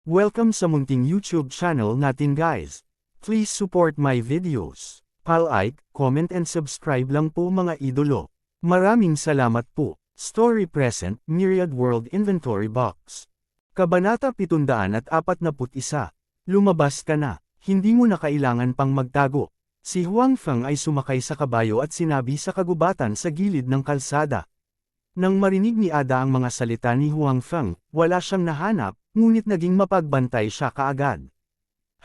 Welcome sa munting YouTube channel natin guys. Please support my videos. Like, comment and subscribe lang po mga idolo. Maraming salamat po. Story Present, Myriad World Inventory Box. Kabanata 741. Lumabas ka na. Hindi mo na kailangan pang magtago. Si Huang Feng ay sumakay sa kabayo at sinabi sa kagubatan sa gilid ng kalsada. Nang marinig ni Ada ang mga salita ni Huang Feng, wala siyang nahanap, ngunit naging mapagbantay siya kaagad.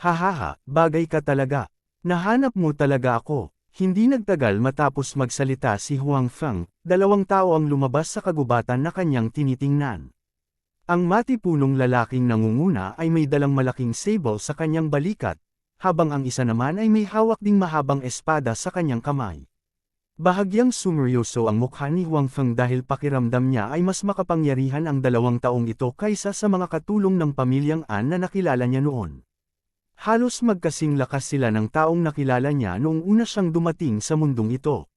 Hahaha, bagay ka talaga. Nahanap mo talaga ako. Hindi nagtagal matapos magsalita si Huang Feng, dalawang tao ang lumabas sa kagubatan na kanyang tinitingnan. Ang matipunong lalaking nangunguna ay may dalang malaking sable sa kanyang balikat, habang ang isa naman ay may hawak ding mahabang espada sa kanyang kamay. Bahagyang sumeryoso ang mukha ni Huang Feng dahil pakiramdam niya ay mas makapangyarihan ang dalawang taong ito kaysa sa mga katulong ng pamilyang An na nakilala niya noon. Halos magkasing lakas sila ng taong nakilala niya noong una siyang dumating sa mundong ito.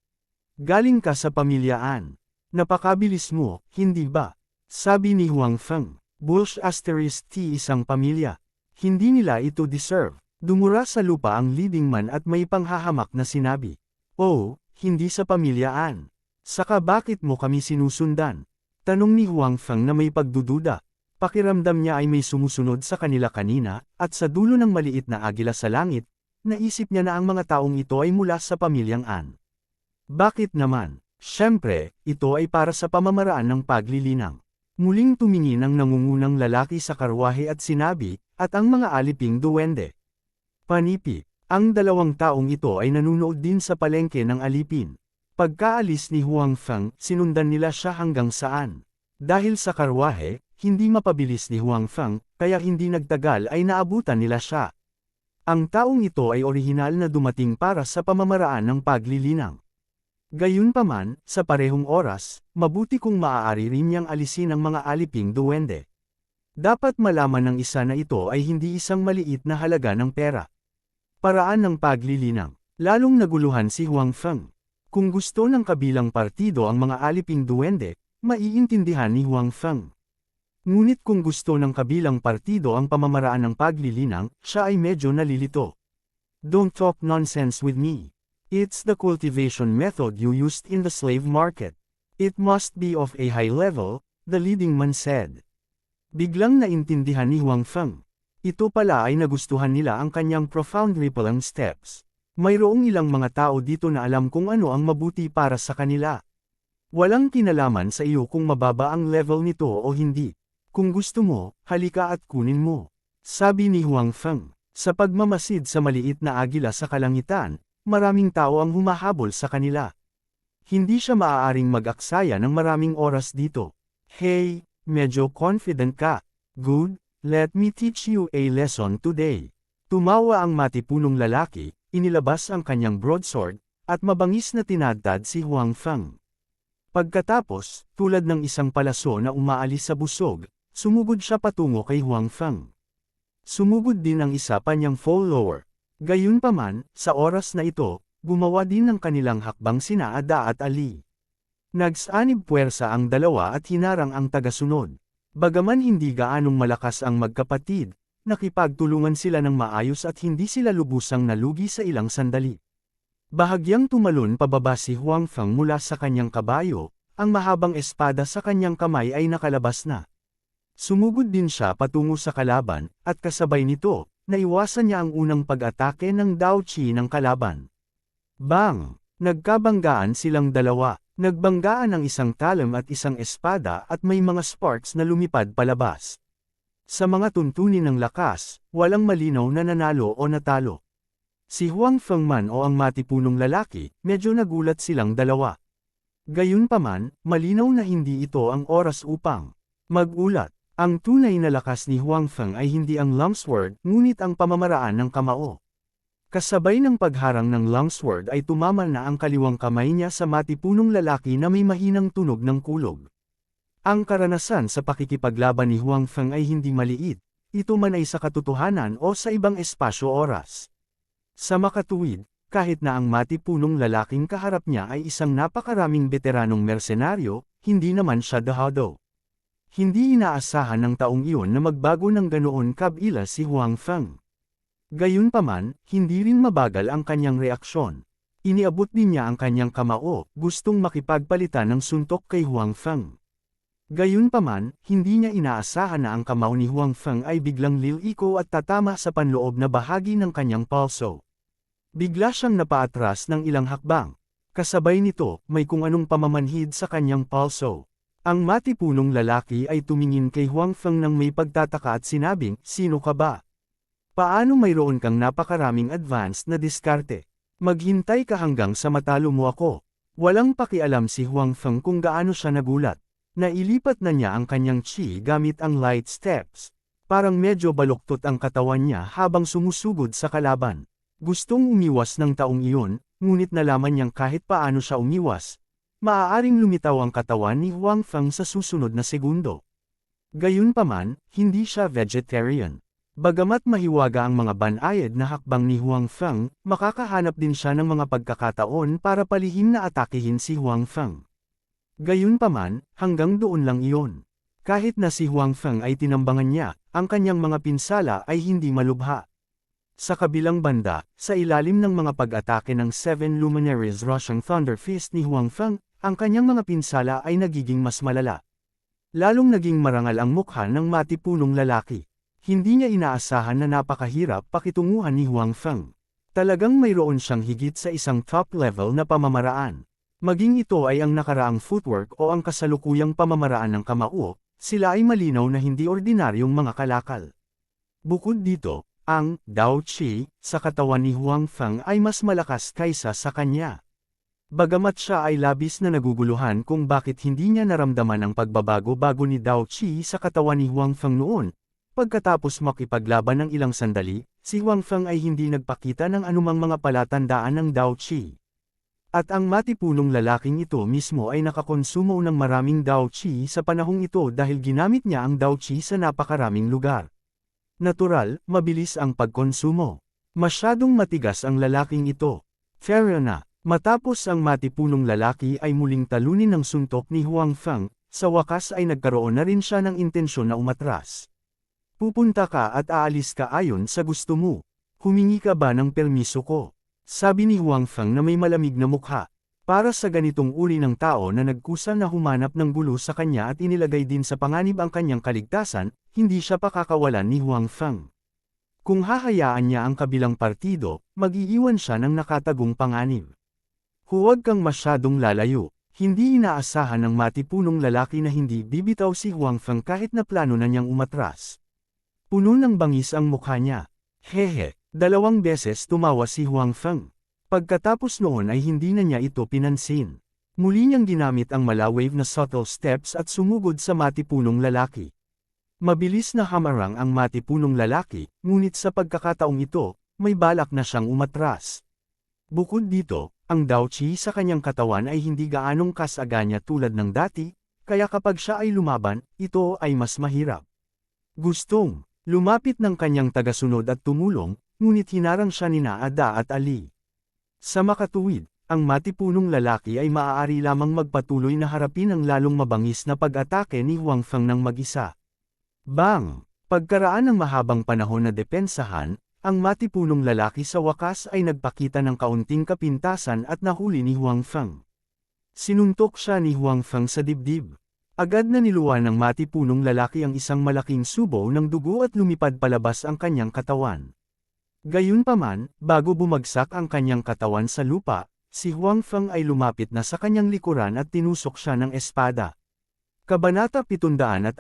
Galing ka sa pamilya An. Napakabilis mo, hindi ba? Sabi ni Huang Feng. Bush asterisk T isang pamilya. Hindi nila ito deserve. Dumura sa lupa ang leading man at may panghahamak na sinabi. Oh, hindi sa pamilyaan. Saka bakit mo kami sinusundan? Tanong ni Huang Feng na may pagdududa. Pakiramdam niya ay may sumusunod sa kanila kanina, at sa dulo ng maliit na agila sa langit, naisip niya na ang mga taong ito ay mula sa pamilyang An. Bakit naman? Siyempre, ito ay para sa pamamaraan ng paglilinang. Muling tumingin ang nangungunang lalaki sa karwahe at sinabi, at ang mga aliping duwende. Panipi. Ang dalawang taong ito ay nanunood din sa palengke ng alipin. Pagkaalis ni Huang Feng, sinundan nila siya hanggang saan. Dahil sa karwahe, hindi mapabilis ni Huang Feng, kaya hindi nagtagal ay naabutan nila siya. Ang taong ito ay orihinal na dumating para sa pamamaraan ng paglilinang. Gayunpaman, sa parehong oras, mabuti kung maaari rin niyang alisin ang mga aliping duwende. Dapat malaman ng isa na ito ay hindi isang maliit na halaga ng pera. Paraan ng paglilinang. Lalong naguluhan si Huang Feng. Kung gusto ng kabilang partido ang mga aliping duwende, maiintindihan ni Huang Feng. Ngunit kung gusto ng kabilang partido ang pamamaraan ng paglilinang, siya ay medyo nalilito. Don't talk nonsense with me. It's the cultivation method you used in the slave market. It must be of a high level, the leading man said. Biglang naintindihan ni Huang Feng. Ito pala ay nagustuhan nila ang kanyang profound rippling steps. Mayroong ilang mga tao dito na alam kung ano ang mabuti para sa kanila. Walang kinalaman sa iyo kung mababa ang level nito o hindi. Kung gusto mo, halika at kunin mo. Sabi ni Huang Feng. Sa pagmamasid sa maliit na agila sa kalangitan, maraming tao ang humahabol sa kanila. Hindi siya maaaring mag-aksaya ng maraming oras dito. Hey, medyo confident ka. Good. Let me teach you a lesson today. Tumawa ang matipunong lalaki, inilabas ang kanyang broadsword, at mabangis na tinadtad si Huang Feng. Pagkatapos, tulad ng isang palaso na umaalis sa busog, sumugod siya patungo kay Huang Feng. Sumugod din ang isa pa niyang follower. Gayunpaman, sa oras na ito, gumawa din ng kanilang hakbang sina Ada at Ali. Nagsanib puwersa ang dalawa at hinarang ang tagasunod. Bagaman hindi gaanong malakas ang magkapatid, nakipagtulungan sila ng maayos at hindi sila lubusang nalugi sa ilang sandali. Bahagyang tumalon pababa si Huang Feng mula sa kanyang kabayo, ang mahabang espada sa kanyang kamay ay nakalabas na. Sumugod din siya patungo sa kalaban, at kasabay nito, naiwasan niya ang unang pag-atake ng Dao Qi ng kalaban. Bang! Nagkabanggaan silang dalawa. Nagbanggaan ang isang talem at isang espada at may mga sparks na lumipad palabas. Sa mga tuntunin ng lakas, walang malinaw na nanalo o natalo. Si Huang Feng man o ang matipunong lalaki, medyo nagulat silang dalawa. Gayunpaman, malinaw na hindi ito ang oras upang magulat. Ang tunay na lakas ni Huang Feng ay hindi ang longsword, ngunit ang pamamaraan ng kamao. Kasabay ng pagharang ng longsword ay tumama na ang kaliwang kamay niya sa matipunong lalaki na may mahinang tunog ng kulog. Ang karanasan sa pakikipaglaban ni Huang Feng ay hindi maliit, ito man ay sa katotohanan o sa ibang espasyo-oras. Sa makatuwid, kahit na ang matipunong lalaking kaharap niya ay isang napakaraming veteranong mersenaryo, hindi naman siya dahado. Hindi inaasahan ng taong iyon na magbago ng ganoon kabila si Huang Feng. Gayunpaman, hindi rin mabagal ang kanyang reaksyon. Iniabot din niya ang kanyang kamao, gustong makipagpalitan ng suntok kay Huang Feng. Gayunpaman, hindi niya inaasahan na ang kamao ni Huang Feng ay biglang liliko at tatama sa panloob na bahagi ng kanyang palso. Bigla siyang napaatras ng ilang hakbang. Kasabay nito, may kung anong pamamanhid sa kanyang palso. Ang matipunong lalaki ay tumingin kay Huang Feng nang may pagtataka at sinabing, "Sino ka ba? Paano mayroon kang napakaraming advanced na diskarte? Maghintay ka hanggang sa matalo mo ako." Walang pakialam si Huang Feng kung gaano siya nagulat. Nailipat na niya ang kanyang chi gamit ang light steps. Parang medyo baluktot ang katawan niya habang sumusugod sa kalaban. Gustong umiwas ng taong iyon, ngunit nalaman niyang kahit paano siya umiwas, maaaring lumitaw ang katawan ni Huang Feng sa susunod na segundo. Gayunpaman, hindi siya vegetarian. Bagamat mahiwaga ang mga banayad na hakbang ni Huang Feng, makakahanap din siya ng mga pagkakataon para palihim na atakihin si Huang Feng. Gayunpaman, hanggang doon lang iyon. Kahit na si Huang Feng ay tinambangan niya, ang kanyang mga pinsala ay hindi malubha. Sa kabilang banda, sa ilalim ng mga pag-atake ng Seven Luminaries Rushing Thunder Fist ni Huang Feng, ang kanyang mga pinsala ay nagiging mas malala. Lalong naging marangal ang mukha ng matipunong lalaki. Hindi niya inaasahan na napakahirap pakitunguhan ni Huang Feng. Talagang mayroon siyang higit sa isang top-level na pamamaraan. Maging ito ay ang nakaraang footwork o ang kasalukuyang pamamaraan ng kamao, sila ay malinaw na hindi ordinaryong mga kalakal. Bukod dito, ang Dao Qi sa katawan ni Huang Feng ay mas malakas kaysa sa kanya. Bagamat siya ay labis na naguguluhan kung bakit hindi niya naramdaman ang pagbabago-bago ni Dao Qi sa katawan ni Huang Feng noon, pagkatapos makipaglaban ng ilang sandali, si Huang Feng ay hindi nagpakita ng anumang mga palatandaan ng Dao Qi. At ang matipunong lalaking ito mismo ay nakakonsumo ng maraming Dao Qi sa panahong ito dahil ginamit niya ang Dao Qi sa napakaraming lugar. Natural, mabilis ang pagkonsumo. Masyadong matigas ang lalaking ito. Fair na. Matapos ang matipunong lalaki ay muling talunin ng suntok ni Huang Feng, sa wakas ay nagkaroon na rin siya ng intensyon na umatras. "Pupunta ka at aalis ka ayon sa gusto mo. Humingi ka ba ng permiso ko?" Sabi ni Huang Feng na may malamig na mukha. Para sa ganitong uri ng tao na nagkusa na humanap ng gulo sa kanya at inilagay din sa panganib ang kanyang kaligtasan, hindi siya pakakawalan ni Huang Feng. Kung hahayaan niya ang kabilang partido, mag-iiwan siya ng nakatagong panganib. Huwag kang masyadong lalayo. Hindi inaasahan ng matipunong lalaki na hindi bibitaw si Huang Feng kahit na plano na niyang umatras. Puno ng bangis ang mukha niya. Hehe, 2 beses tumawa si Huang Feng. Pagkatapos noon ay hindi na niya ito pinansin. Muli niyang ginamit ang malawave na subtle steps at sumugod sa matipunong lalaki. Mabilis na hamarang ang matipunong lalaki, ngunit sa pagkakataong ito, may balak na siyang umatras. Bukod dito, ang Dao Qi sa kanyang katawan ay hindi gaanong kasaganya tulad ng dati, kaya kapag siya ay lumaban, ito ay mas mahirap. Gustong lumapit ng kanyang tagasunod at tumulong, ngunit hinarang siya ni Ada at Ali. Sa makatuwid, ang matipunong lalaki ay maaari lamang magpatuloy na harapin ang lalong mabangis na pag-atake ni Huang Feng ng mag-isa. Bang! Pagkaraan ng mahabang panahon na depensahan, ang matipunong lalaki sa wakas ay nagpakita ng kaunting kapintasan at nahuli ni Huang Feng. Sinuntok siya ni Huang Feng sa dibdib. Agad na niluwan ng matipunong lalaki ang isang malaking subo ng dugo at lumipad palabas ang kanyang katawan. Gayunpaman, bago bumagsak ang kanyang katawan sa lupa, si Huang Feng ay lumapit na sa kanyang likuran at tinusok siya ng espada. Kabanata 742.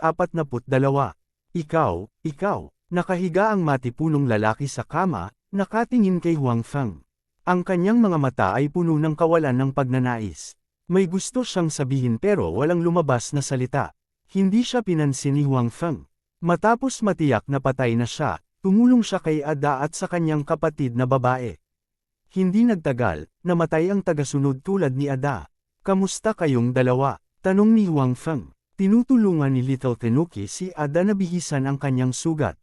Ikaw, nakahiga ang matipunong lalaki sa kama, nakatingin kay Huang Feng. Ang kanyang mga mata ay puno ng kawalan ng pagnanais. May gusto siyang sabihin pero walang lumabas na salita. Hindi siya pinansin ni Huang Feng. Matapos matiyak na patay na siya, tumulong siya kay Ada at sa kanyang kapatid na babae. Hindi nagtagal, namatay ang tagasunod tulad ni Ada. "Kamusta kayong dalawa?" tanong ni Huang Feng. Tinutulungan ni Little Tenuki si Ada na bihisan ang kanyang sugat.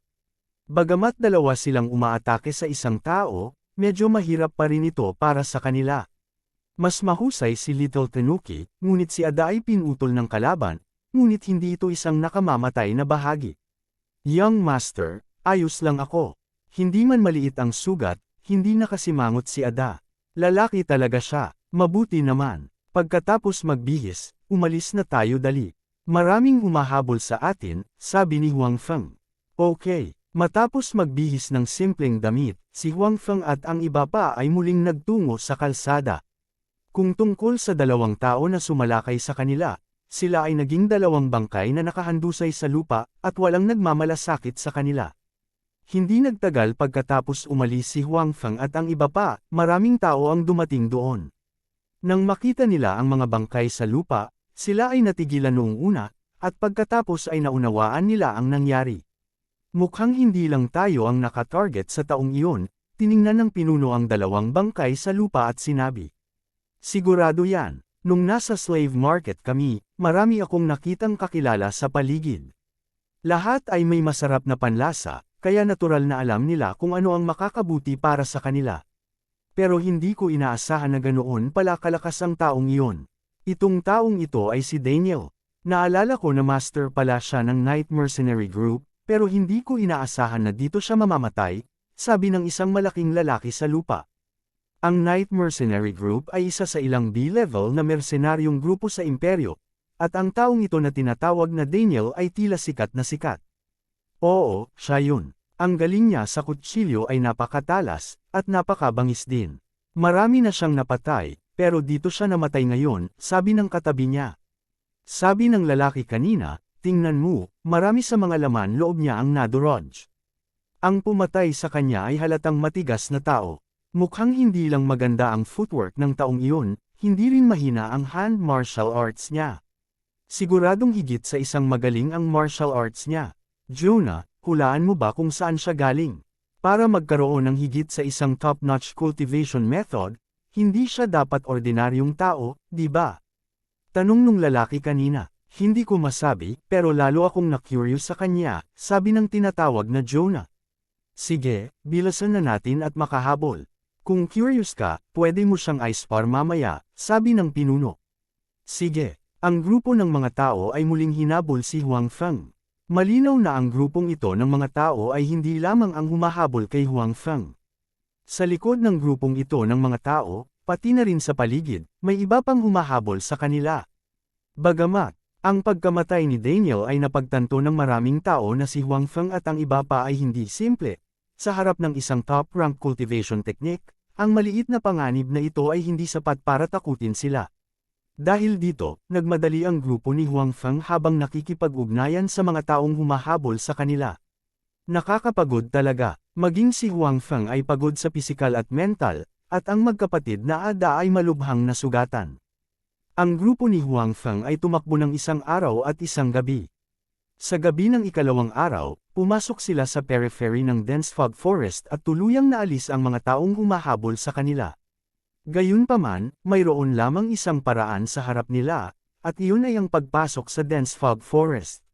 Bagamat dalawa silang umaatake sa isang tao, medyo mahirap pa rin ito para sa kanila. Mas mahusay si Little Tenuki, ngunit si Ada ay pinutol ng kalaban, ngunit hindi ito isang nakamamatay na bahagi. Young Master, ayos lang ako. Hindi man maliit ang sugat, hindi nakasimangot si Ada. Lalaki talaga siya, mabuti naman. Pagkatapos magbihis, umalis na tayo dali. Maraming humahabol sa atin, sabi ni Huang Feng. Okay. Matapos magbihis ng simpleng damit, si Huang Feng at ang iba pa ay muling nagtungo sa kalsada. Kung tungkol sa dalawang tao na sumalakay sa kanila, sila ay naging dalawang bangkay na nakahandusay sa lupa at walang nagmamalasakit sa kanila. Hindi nagtagal pagkatapos umalis si Huang Feng at ang iba pa, maraming tao ang dumating doon. Nang makita nila ang mga bangkay sa lupa, sila ay natigilan noong una, at pagkatapos ay naunawaan nila ang nangyari. Mukhang hindi lang tayo ang nakatarget sa taong iyon, tiningnan ng pinuno ang dalawang bangkay sa lupa at sinabi. Sigurado yan, nung nasa slave market kami, marami akong nakitang kakilala sa paligid. Lahat ay may masarap na panlasa, kaya natural na alam nila kung ano ang makakabuti para sa kanila. Pero hindi ko inaasahan na ganoon pala kalakas ang taong iyon. Itong taong ito ay si Daniel. Naalala ko na master pala siya ng Night Mercenary Group, pero hindi ko inaasahan na dito siya mamamatay, sabi ng isang malaking lalaki sa lupa. Ang Night Mercenary Group ay isa sa ilang B-level na mersenaryong grupo sa imperyo, at ang taong ito na tinatawag na Daniel ay tila sikat na sikat. Oo, siya yun. Ang galing niya sa kutsilyo ay napakatalas, at napakabangis din. Marami na siyang napatay, pero dito siya namatay ngayon, sabi ng katabi niya. Sabi ng lalaki kanina, tingnan mo, marami sa mga laman loob niya ang nadurog. Ang pumatay sa kanya ay halatang matigas na tao. Mukhang hindi lang maganda ang footwork ng taong iyon, hindi rin mahina ang hand martial arts niya. Siguradong higit sa isang magaling ang martial arts niya. Jonah, hulaan mo ba kung saan siya galing? Para magkaroon ng higit sa isang top-notch cultivation method, hindi siya dapat ordinaryong tao, di ba? Tanong nung lalaki kanina. Hindi ko masabi, pero lalo akong na-curious sa kanya, sabi ng tinatawag na Jonah. Sige, bilasan na natin at makahabol. Kung curious ka, pwede mo siyang ice-spar mamaya, sabi ng pinuno. Sige, ang grupo ng mga tao ay muling hinabol si Huang Feng. Malinaw na ang grupong ito ng mga tao ay hindi lamang ang humahabol kay Huang Feng. Sa likod ng grupong ito ng mga tao, pati na rin sa paligid, may iba pang humahabol sa kanila. Bagamat, ang pagkamatay ni Daniel ay napagtanto ng maraming tao na si Huang Feng at ang iba pa ay hindi simple. Sa harap ng isang top-rank cultivation technique, ang maliit na panganib na ito ay hindi sapat para takutin sila. Dahil dito, nagmadali ang grupo ni Huang Feng habang nakikipag-ugnayan sa mga taong humahabol sa kanila. Nakakapagod talaga, maging si Huang Feng ay pagod sa pisikal at mental, at ang magkapatid na Ada ay malubhang nasugatan. Ang grupo ni Huang Feng ay tumakbo ng isang araw at isang gabi. Sa gabi ng ikalawang araw, pumasok sila sa periphery ng dense fog forest at tuluyang naalis ang mga taong humahabol sa kanila. Gayunpaman, mayroon lamang isang paraan sa harap nila, at iyon ay ang pagpasok sa dense fog forest.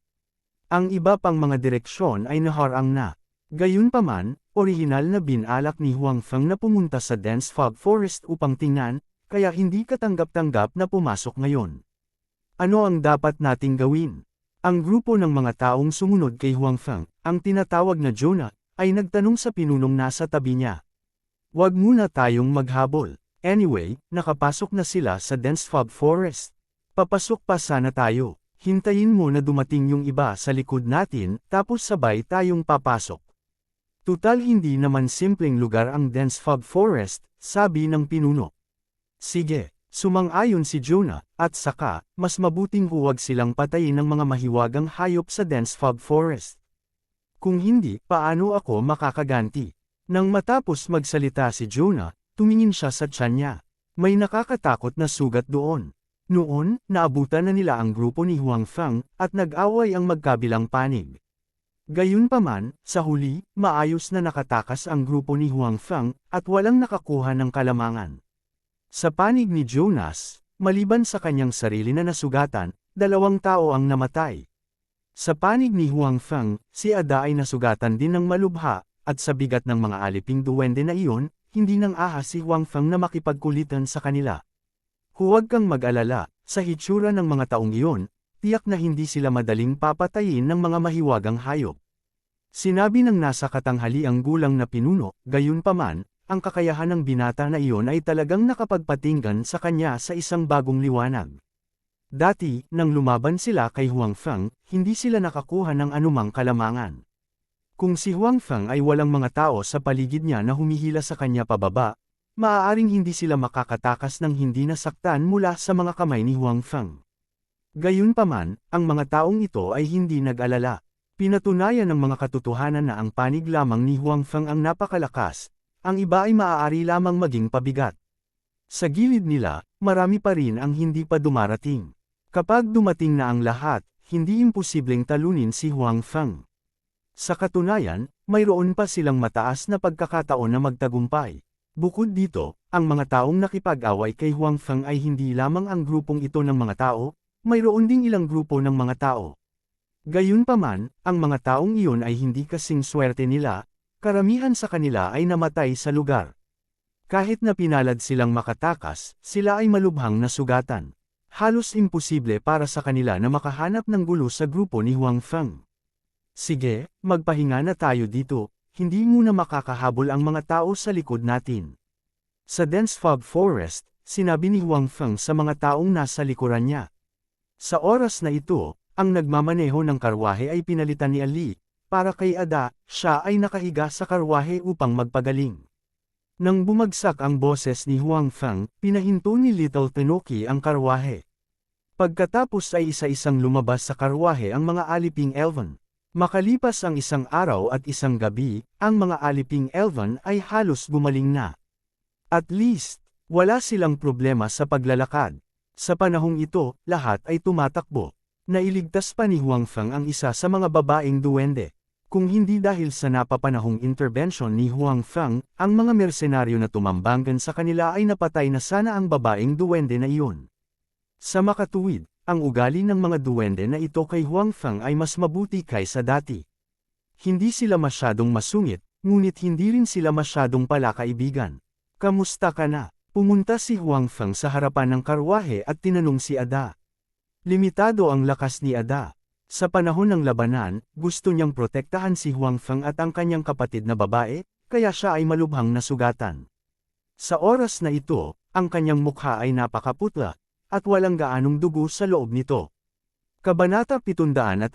Ang iba pang mga direksyon ay naharang na. Gayunpaman, orihinal na binalak ni Huang Feng na pumunta sa dense fog forest upang tingnan, kaya hindi katanggap-tanggap na pumasok ngayon. Ano ang dapat nating gawin? Ang grupo ng mga taong sumunod kay Huang Feng, ang tinatawag na Jonah, ay nagtanong sa pinunong nasa tabi niya. Huwag muna tayong maghabol. Anyway, nakapasok na sila sa dense fog forest. Papasok pa sana tayo. Hintayin mo na dumating yung iba sa likod natin, tapos sabay tayong papasok. Tutal hindi naman simpleng lugar ang dense fog forest, sabi ng pinuno. Sige, sumang-ayon si Jonah, at saka, mas mabuting huwag silang patayin ng mga mahiwagang hayop sa dense fog forest. Kung hindi, paano ako makakaganti? Nang matapos magsalita si Jonah, tumingin siya sa tiyan niya. May nakakatakot na sugat doon. Noon, naabutan na nila ang grupo ni Huang Feng, at nag-away ang magkabilang panig. Gayunpaman, sa huli, maayos na nakatakas ang grupo ni Huang Feng, at walang nakakuha ng kalamangan. Sa panig ni Jonas, maliban sa kanyang sarili na nasugatan, 2 tao ang namatay. Sa panig ni Huang Feng, si Ada ay nasugatan din ng malubha, at sa bigat ng mga aliping duwende na iyon, hindi nang ahas si Huang Feng na makipagkulitan sa kanila. Huwag kang mag-alala, sa hitsura ng mga taong iyon, tiyak na hindi sila madaling papatayin ng mga mahiwagang hayop. Sinabi ng nasa katanghaliang gulang na pinuno, gayunpaman, ang kakayahan ng binata na iyon ay talagang nakapagpatinggan sa kanya sa isang bagong liwanag. Dati, nang lumaban sila kay Huang Feng, hindi sila nakakuha ng anumang kalamangan. Kung si Huang Feng ay walang mga tao sa paligid niya na humihila sa kanya pababa, maaaring hindi sila makakatakas ng hindi nasaktan mula sa mga kamay ni Huang Feng. Gayunpaman, ang mga taong ito ay hindi nag-alala. Pinatunayan ng mga katotohanan na ang panig lamang ni Huang Feng ang napakalakas, ang iba ay maaari lamang maging pabigat. Sa gilid nila, marami pa rin ang hindi pa dumarating. Kapag dumating na ang lahat, hindi imposibleng talunin si Huang Feng. Sa katunayan, mayroon pa silang mataas na pagkakataon na magtagumpay. Bukod dito, ang mga taong nakipag-away kay Huang Feng ay hindi lamang ang grupong ito ng mga tao, mayroon ding ilang grupo ng mga tao. Gayunpaman, ang mga taong iyon ay hindi kasing swerte nila, karamihan sa kanila ay namatay sa lugar. Kahit na pinalad silang makatakas, sila ay malubhang nasugatan. Halos imposible para sa kanila na makahanap ng gulo sa grupo ni Huang Feng. Sige, magpahinga na tayo dito, hindi muna makakahabol ang mga tao sa likod natin. Sa dense fog forest, sinabi ni Huang Feng sa mga taong nasa likuran niya. Sa oras na ito, ang nagmamaneho ng karwahe ay pinalitan ni Ali, para kay Ada, siya ay nakahiga sa karwahe upang magpagaling. Nang bumagsak ang boses ni Huang Feng, pinahinto ni Little Tenoki ang karwahe. Pagkatapos ay isa-isang lumabas sa karwahe ang mga aliping elven. Makalipas ang isang araw at isang gabi, ang mga aliping elven ay halos gumaling na. At least, wala silang problema sa paglalakad. Sa panahong ito, lahat ay tumatakbo. Nailigtas pa ni Huang Feng ang isa sa mga babaeng duwende. Kung hindi dahil sa napapanahong intervention ni Huang Feng, ang mga mersenaryo na tumambangan sa kanila ay napatay na sana ang babaeng duwende na iyon. Sa makatuwid, ang ugali ng mga duwende na ito kay Huang Feng ay mas mabuti kaysa dati. Hindi sila masyadong masungit, ngunit hindi rin sila masyadong palakaibigan. Kamusta ka na? Pumunta si Huang Feng sa harapan ng karwahe at tinanong si Ada. Limitado ang lakas ni Ada. Sa panahon ng labanan, gusto niyang protektahan si Huang Feng at ang kanyang kapatid na babae, kaya siya ay malubhang nasugatan. Sa oras na ito, ang kanyang mukha ay napakaputla, at walang gaanong dugo sa loob nito. Kabanata 743.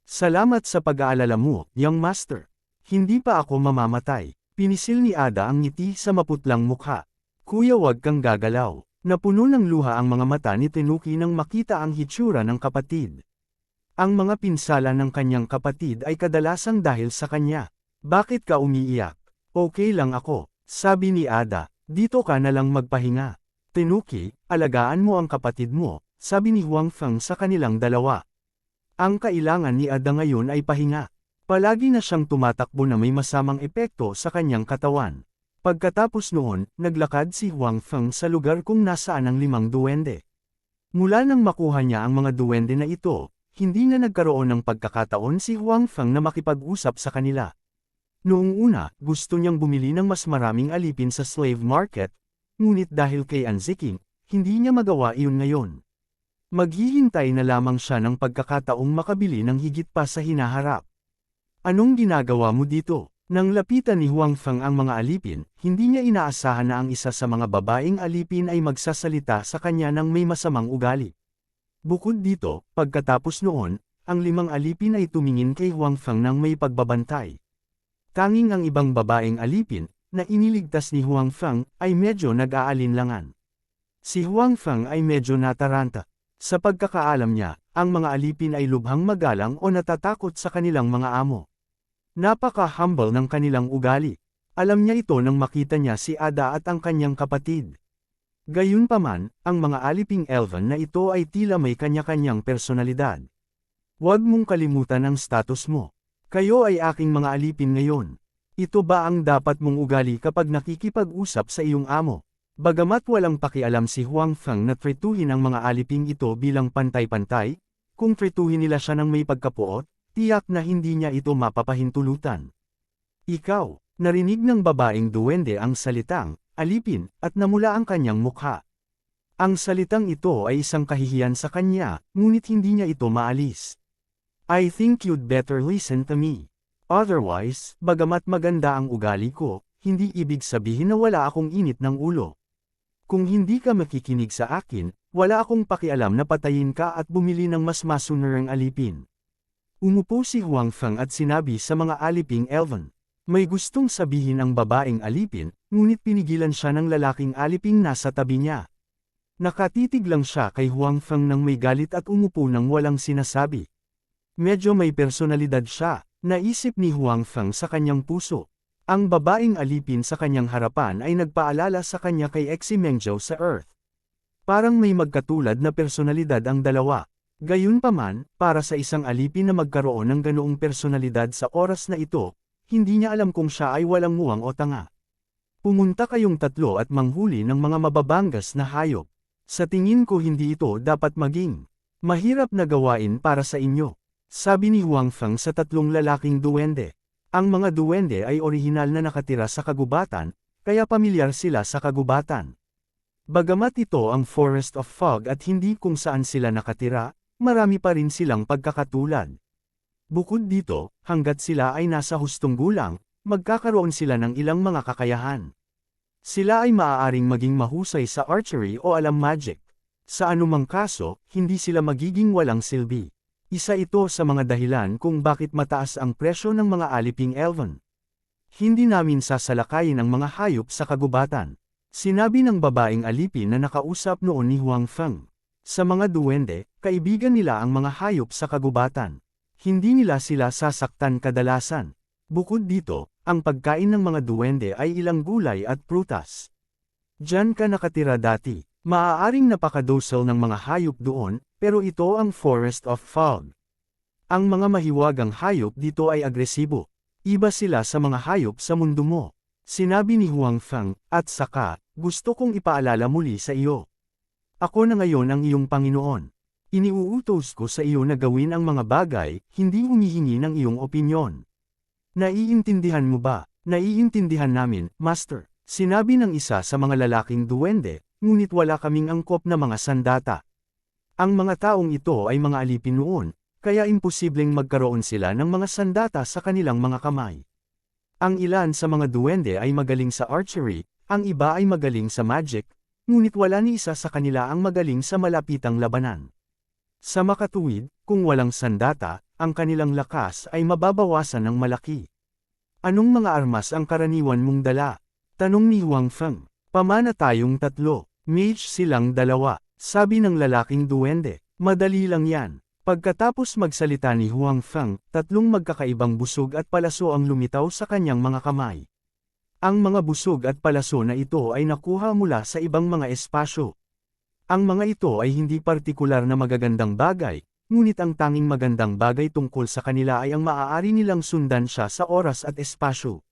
Salamat sa pag-aalala mo, young master. Hindi pa ako mamamatay. Pinisil ni Ada ang ngiti sa maputlang mukha. Kuya, wag kang gagalaw. Napuno ng luha ang mga mata ni Tenuki nang makita ang hitsura ng kapatid. Ang mga pinsala ng kanyang kapatid ay kadalasang dahil sa kanya. Bakit ka umiiyak? Okay lang ako, sabi ni Ada. Dito ka na lang magpahinga. Tenuki, alagaan mo ang kapatid mo, sabi ni Huang Feng sa kanilang dalawa. Ang kailangan ni Ada ngayon ay pahinga. Palagi na siyang tumatakbo na may masamang epekto sa kanyang katawan. Pagkatapos noon, naglakad si Huang Feng sa lugar kung nasaan ang 5 duwende. Mula nang makuha niya ang mga duwende na ito, hindi na nagkaroon ng pagkakataon si Huang Feng na makipag-usap sa kanila. Noong una, gusto niyang bumili ng mas maraming alipin sa slave market, ngunit dahil kay Anziking, hindi niya magawa iyon ngayon. Maghihintay na lamang siya ng pagkakataong makabili ng higit pa sa hinaharap. Anong ginagawa mo dito? Nang lapitan ni Huang Feng ang mga alipin, hindi niya inaasahan na ang isa sa mga babaeng alipin ay magsasalita sa kanya ng may masamang ugali. Bukod dito, pagkatapos noon, ang 5 alipin ay tumingin kay Huang Feng ng may pagbabantay. Tanging ang ibang babaeng alipin, na iniligtas ni Huang Feng, ay medyo nag-aalinlangan. Si Huang Feng ay medyo nataranta. Sa pagkakaalam niya, ang mga alipin ay lubhang magalang o natatakot sa kanilang mga amo. Napaka-humble ng kanilang ugali. Alam niya ito nang makita niya si Ada at ang kanyang kapatid. Gayunpaman, ang mga aliping elven na ito ay tila may kanya-kanyang personalidad. Huwag mong kalimutan ang status mo. Kayo ay aking mga alipin ngayon. Ito ba ang dapat mong ugali kapag nakikipag-usap sa iyong amo? Bagamat walang pakialam si Huang Feng na trituhin ang mga aliping ito bilang pantay-pantay, kung trituhin nila siya ng may pagkapuot, tiyak na hindi niya ito mapapahintulutan. Ikaw, narinig ng babaeng duwende ang salitang, alipin, at namula ang kanyang mukha. Ang salitang ito ay isang kahihiyan sa kanya, ngunit hindi niya ito maalis. I think you'd better listen to me. Otherwise, bagamat maganda ang ugali ko, hindi ibig sabihin na wala akong init ng ulo. Kung hindi ka makikinig sa akin, wala akong pakialam na patayin ka at bumili ng mas masunurang alipin. Umupo si Huang Feng at sinabi sa mga aliping elven. May gustong sabihin ang babaeng alipin, ngunit pinigilan siya ng lalaking aliping nasa tabi niya. Nakatitig lang siya kay Huang Feng nang may galit at umupo nang walang sinasabi. Medyo may personalidad siya, naisip ni Huang Feng sa kanyang puso. Ang babaeng alipin sa kanyang harapan ay nagpaalala sa kanya kay Exi Mengzhou sa Earth. Parang may magkatulad na personalidad ang dalawa. Gayunpaman, para sa isang alipin na magkaroon ng ganoong personalidad sa oras na ito, hindi niya alam kung siya ay walang muwang o tanga. Pumunta kayong tatlo at manghuli ng mga mababangas na hayop. Sa tingin ko hindi ito dapat maging mahirap na gawain para sa inyo, sabi ni Huang Feng sa tatlong lalaking duwende. Ang mga duwende ay orihinal na nakatira sa kagubatan, kaya pamilyar sila sa kagubatan. Bagamat ito ang Forest of Fog at hindi kung saan sila nakatira, marami pa rin silang pagkakatulad. Bukod dito, hanggat sila ay nasa hustong gulang, magkakaroon sila ng ilang mga kakayahan. Sila ay maaaring maging mahusay sa archery o alam magic. Sa anumang kaso, hindi sila magiging walang silbi. Isa ito sa mga dahilan kung bakit mataas ang presyo ng mga aliping elven. Hindi namin sasalakayin ang mga hayop sa kagubatan, sinabi ng babaeng alipin na nakausap noon ni Huang Feng. Sa mga duwende, kaibigan nila ang mga hayop sa kagubatan. Hindi nila sila sasaktan kadalasan. Bukod dito, ang pagkain ng mga duwende ay ilang gulay at prutas. Diyan ka nakatira dati. Maaaring napakadosal ng mga hayop doon, pero ito ang Forest of Fog. Ang mga mahiwagang hayop dito ay agresibo. Iba sila sa mga hayop sa mundo mo. Sinabi ni Huang Feng, at saka, gusto kong ipaalala muli sa iyo. Ako na ngayon ang iyong Panginoon. Iniuutos ko sa iyo na gawin ang mga bagay, hindi humihingi ng iyong opinyon. Naiintindihan mo ba? Naiintindihan namin, Master. Sinabi ng isa sa mga lalaking duwende, ngunit wala kaming angkop na mga sandata. Ang mga taong ito ay mga alipin noon, kaya imposibleng magkaroon sila ng mga sandata sa kanilang mga kamay. Ang ilan sa mga duwende ay magaling sa archery, ang iba ay magaling sa magic, ngunit wala ni isa sa kanila ang magaling sa malapitang labanan. Sa makatuwid, kung walang sandata, ang kanilang lakas ay mababawasan ng malaki. Anong mga armas ang karaniwan mong dala? Tanong ni Huang Feng. Pamana tayong tatlo, mage silang dalawa, sabi ng lalaking duwende. Madali lang yan. Pagkatapos magsalita ni Huang Feng, tatlong magkakaibang busog at palaso ang lumitaw sa kanyang mga kamay. Ang mga busog at palaso na ito ay nakuha mula sa ibang mga espasyo. Ang mga ito ay hindi partikular na magagandang bagay, ngunit ang tanging magandang bagay tungkol sa kanila ay ang maaari nilang sundan siya sa oras at espasyo.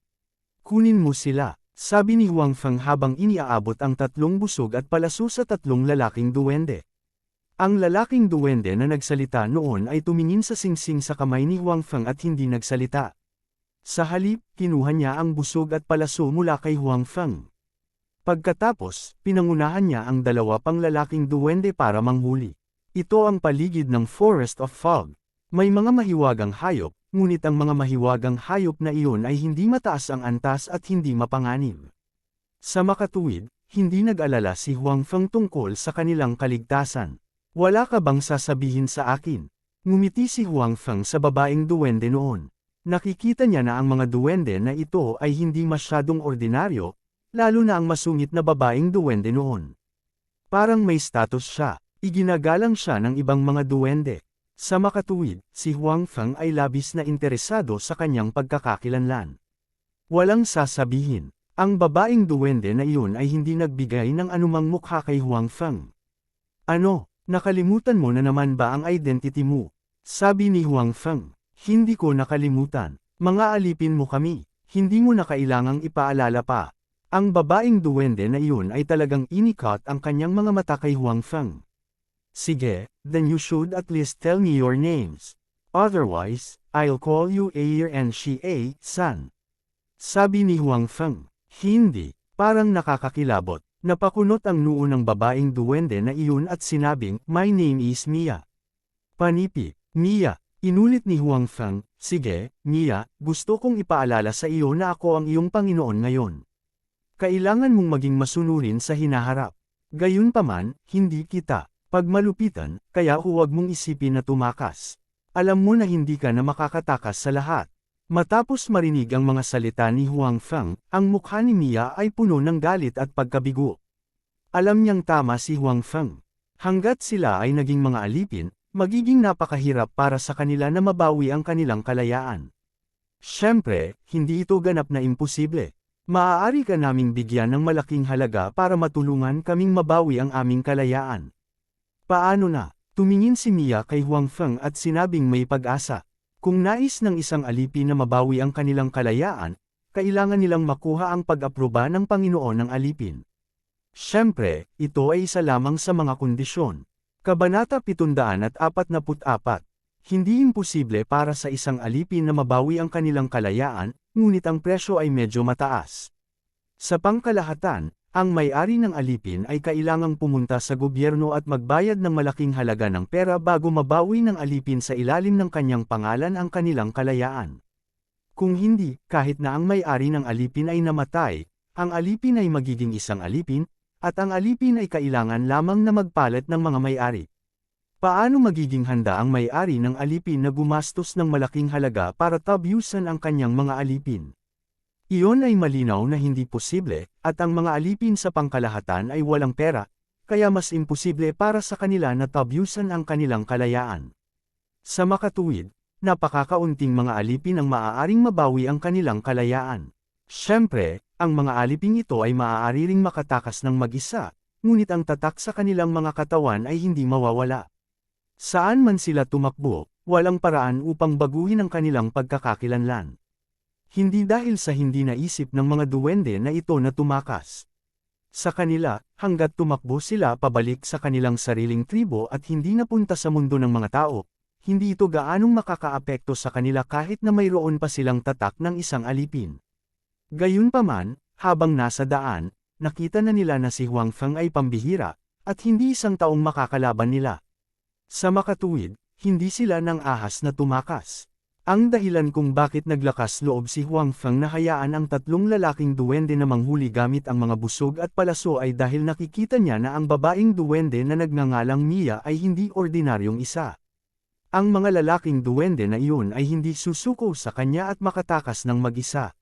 Kunin mo sila, sabi ni Huang Feng habang iniaabot ang tatlong busog at palaso sa tatlong lalaking duwende. Ang lalaking duwende na nagsalita noon ay tumingin sa singsing sa kamay ni Huang Feng at hindi nagsalita. Sa halip, kinuha niya ang busog at palaso mula kay Huang Feng. Pagkatapos, pinangunahan niya ang dalawa pang lalaking duwende para manghuli. Ito ang paligid ng Forest of Fog. May mga mahiwagang hayop, ngunit ang mga mahiwagang hayop na iyon ay hindi mataas ang antas at hindi mapanganib. Sa makatuwid, hindi nag-alala si Huang Feng tungkol sa kanilang kaligtasan. Wala ka bang sasabihin sa akin? Ngumiti si Huang Feng sa babaeng duwende noon. Nakikita niya na ang mga duwende na ito ay hindi masyadong ordinaryo, lalo na ang masungit na babaeng duwende noon. Parang may status siya. Iginagalang siya ng ibang mga duwende. Sa makatuwid, si Huang Feng ay labis na interesado sa kanyang pagkakakilanlan. Walang sasabihin, ang babaeng duwende na iyon ay hindi nagbigay ng anumang mukha kay Huang Feng. Ano, nakalimutan mo na naman ba ang identity mo? Sabi ni Huang Feng. Hindi ko nakalimutan. Mga alipin mo kami, hindi mo na kailangang ipaalala pa. Ang babaeng duwende na iyon ay talagang inikat ang kanyang mga mata kay Huang Feng. Sige, then you should at least tell me your names. Otherwise, I'll call you A and she A, san. Sabi ni Huang Feng. Hindi, parang nakakakilabot. Napakunot ang noo ng babaeng duwende na iyon at sinabing, "My name is Mia." Panipi, Mia, inulit ni Huang Feng, "Sige, Mia, gusto kong ipaalala sa iyo na ako ang iyong Panginoon ngayon. Kailangan mong maging masunurin sa hinaharap. Gayunpaman, hindi kita pagmalupitan, kaya huwag mong isipin na tumakas. Alam mo na hindi ka na makakatakas sa lahat." Matapos marinig ang mga salita ni Huang Feng, ang mukha ni Mia ay puno ng galit at pagkabigo. Alam niyang tama si Huang Feng. Hanggat sila ay naging mga alipin, magiging napakahirap para sa kanila na mabawi ang kanilang kalayaan. Siyempre, hindi ito ganap na imposible. Maaari ka naming bigyan ng malaking halaga para matulungan kaming mabawi ang aming kalayaan. Paano na? Tumingin si Mia kay Huang Feng at sinabing may pag-asa. Kung nais ng isang alipin na mabawi ang kanilang kalayaan, kailangan nilang makuha ang pag-aproba ng Panginoon ng alipin. Siyempre, ito ay isa lamang sa mga kondisyon. Kabanata 744. Hindi imposible para sa isang alipin na mabawi ang kanilang kalayaan, ngunit ang presyo ay medyo mataas. Sa pangkalahatan, ang may-ari ng alipin ay kailangang pumunta sa gobyerno at magbayad ng malaking halaga ng pera bago mabawi ng alipin sa ilalim ng kanyang pangalan ang kanilang kalayaan. Kung hindi, kahit na ang may-ari ng alipin ay namatay, ang alipin ay magiging isang alipin, at ang alipin ay kailangan lamang na magpalit ng mga may-ari. Paano magiging handa ang may-ari ng alipin na gumastos ng malaking halaga para tabyusan ang kanyang mga alipin? Iyon ay malinaw na hindi posible, at ang mga alipin sa pangkalahatan ay walang pera, kaya mas imposible para sa kanila na tabyusan ang kanilang kalayaan. Sa makatuwid, napakakaunting mga alipin ang maaaring mabawi ang kanilang kalayaan. Siyempre, ang mga aliping ito ay maaari ring makatakas ng mag-isa, ngunit ang tatak sa kanilang mga katawan ay hindi mawawala. Saan man sila tumakbo, walang paraan upang baguhin ang kanilang pagkakakilanlan. Hindi dahil sa hindi naisip ng mga duwende na ito na tumakas. Sa kanila, hanggat tumakbo sila pabalik sa kanilang sariling tribo at hindi napunta sa mundo ng mga tao, hindi ito gaanong makakaapekto sa kanila kahit na mayroon pa silang tatak ng isang alipin. Gayunpaman, habang nasa daan, nakita na nila na si Huang Feng ay pambihira, at hindi isang taong makakalaban nila. Sa makatuwid, hindi sila nang ahas na tumakas. Ang dahilan kung bakit naglakas loob si Huang Feng na hayaan ang tatlong lalaking duwende na manghuli gamit ang mga busog at palaso ay dahil nakikita niya na ang babaeng duwende na nagngangalang Mia ay hindi ordinaryong isa. Ang mga lalaking duwende na iyon ay hindi susuko sa kanya at makatakas ng mag-isa.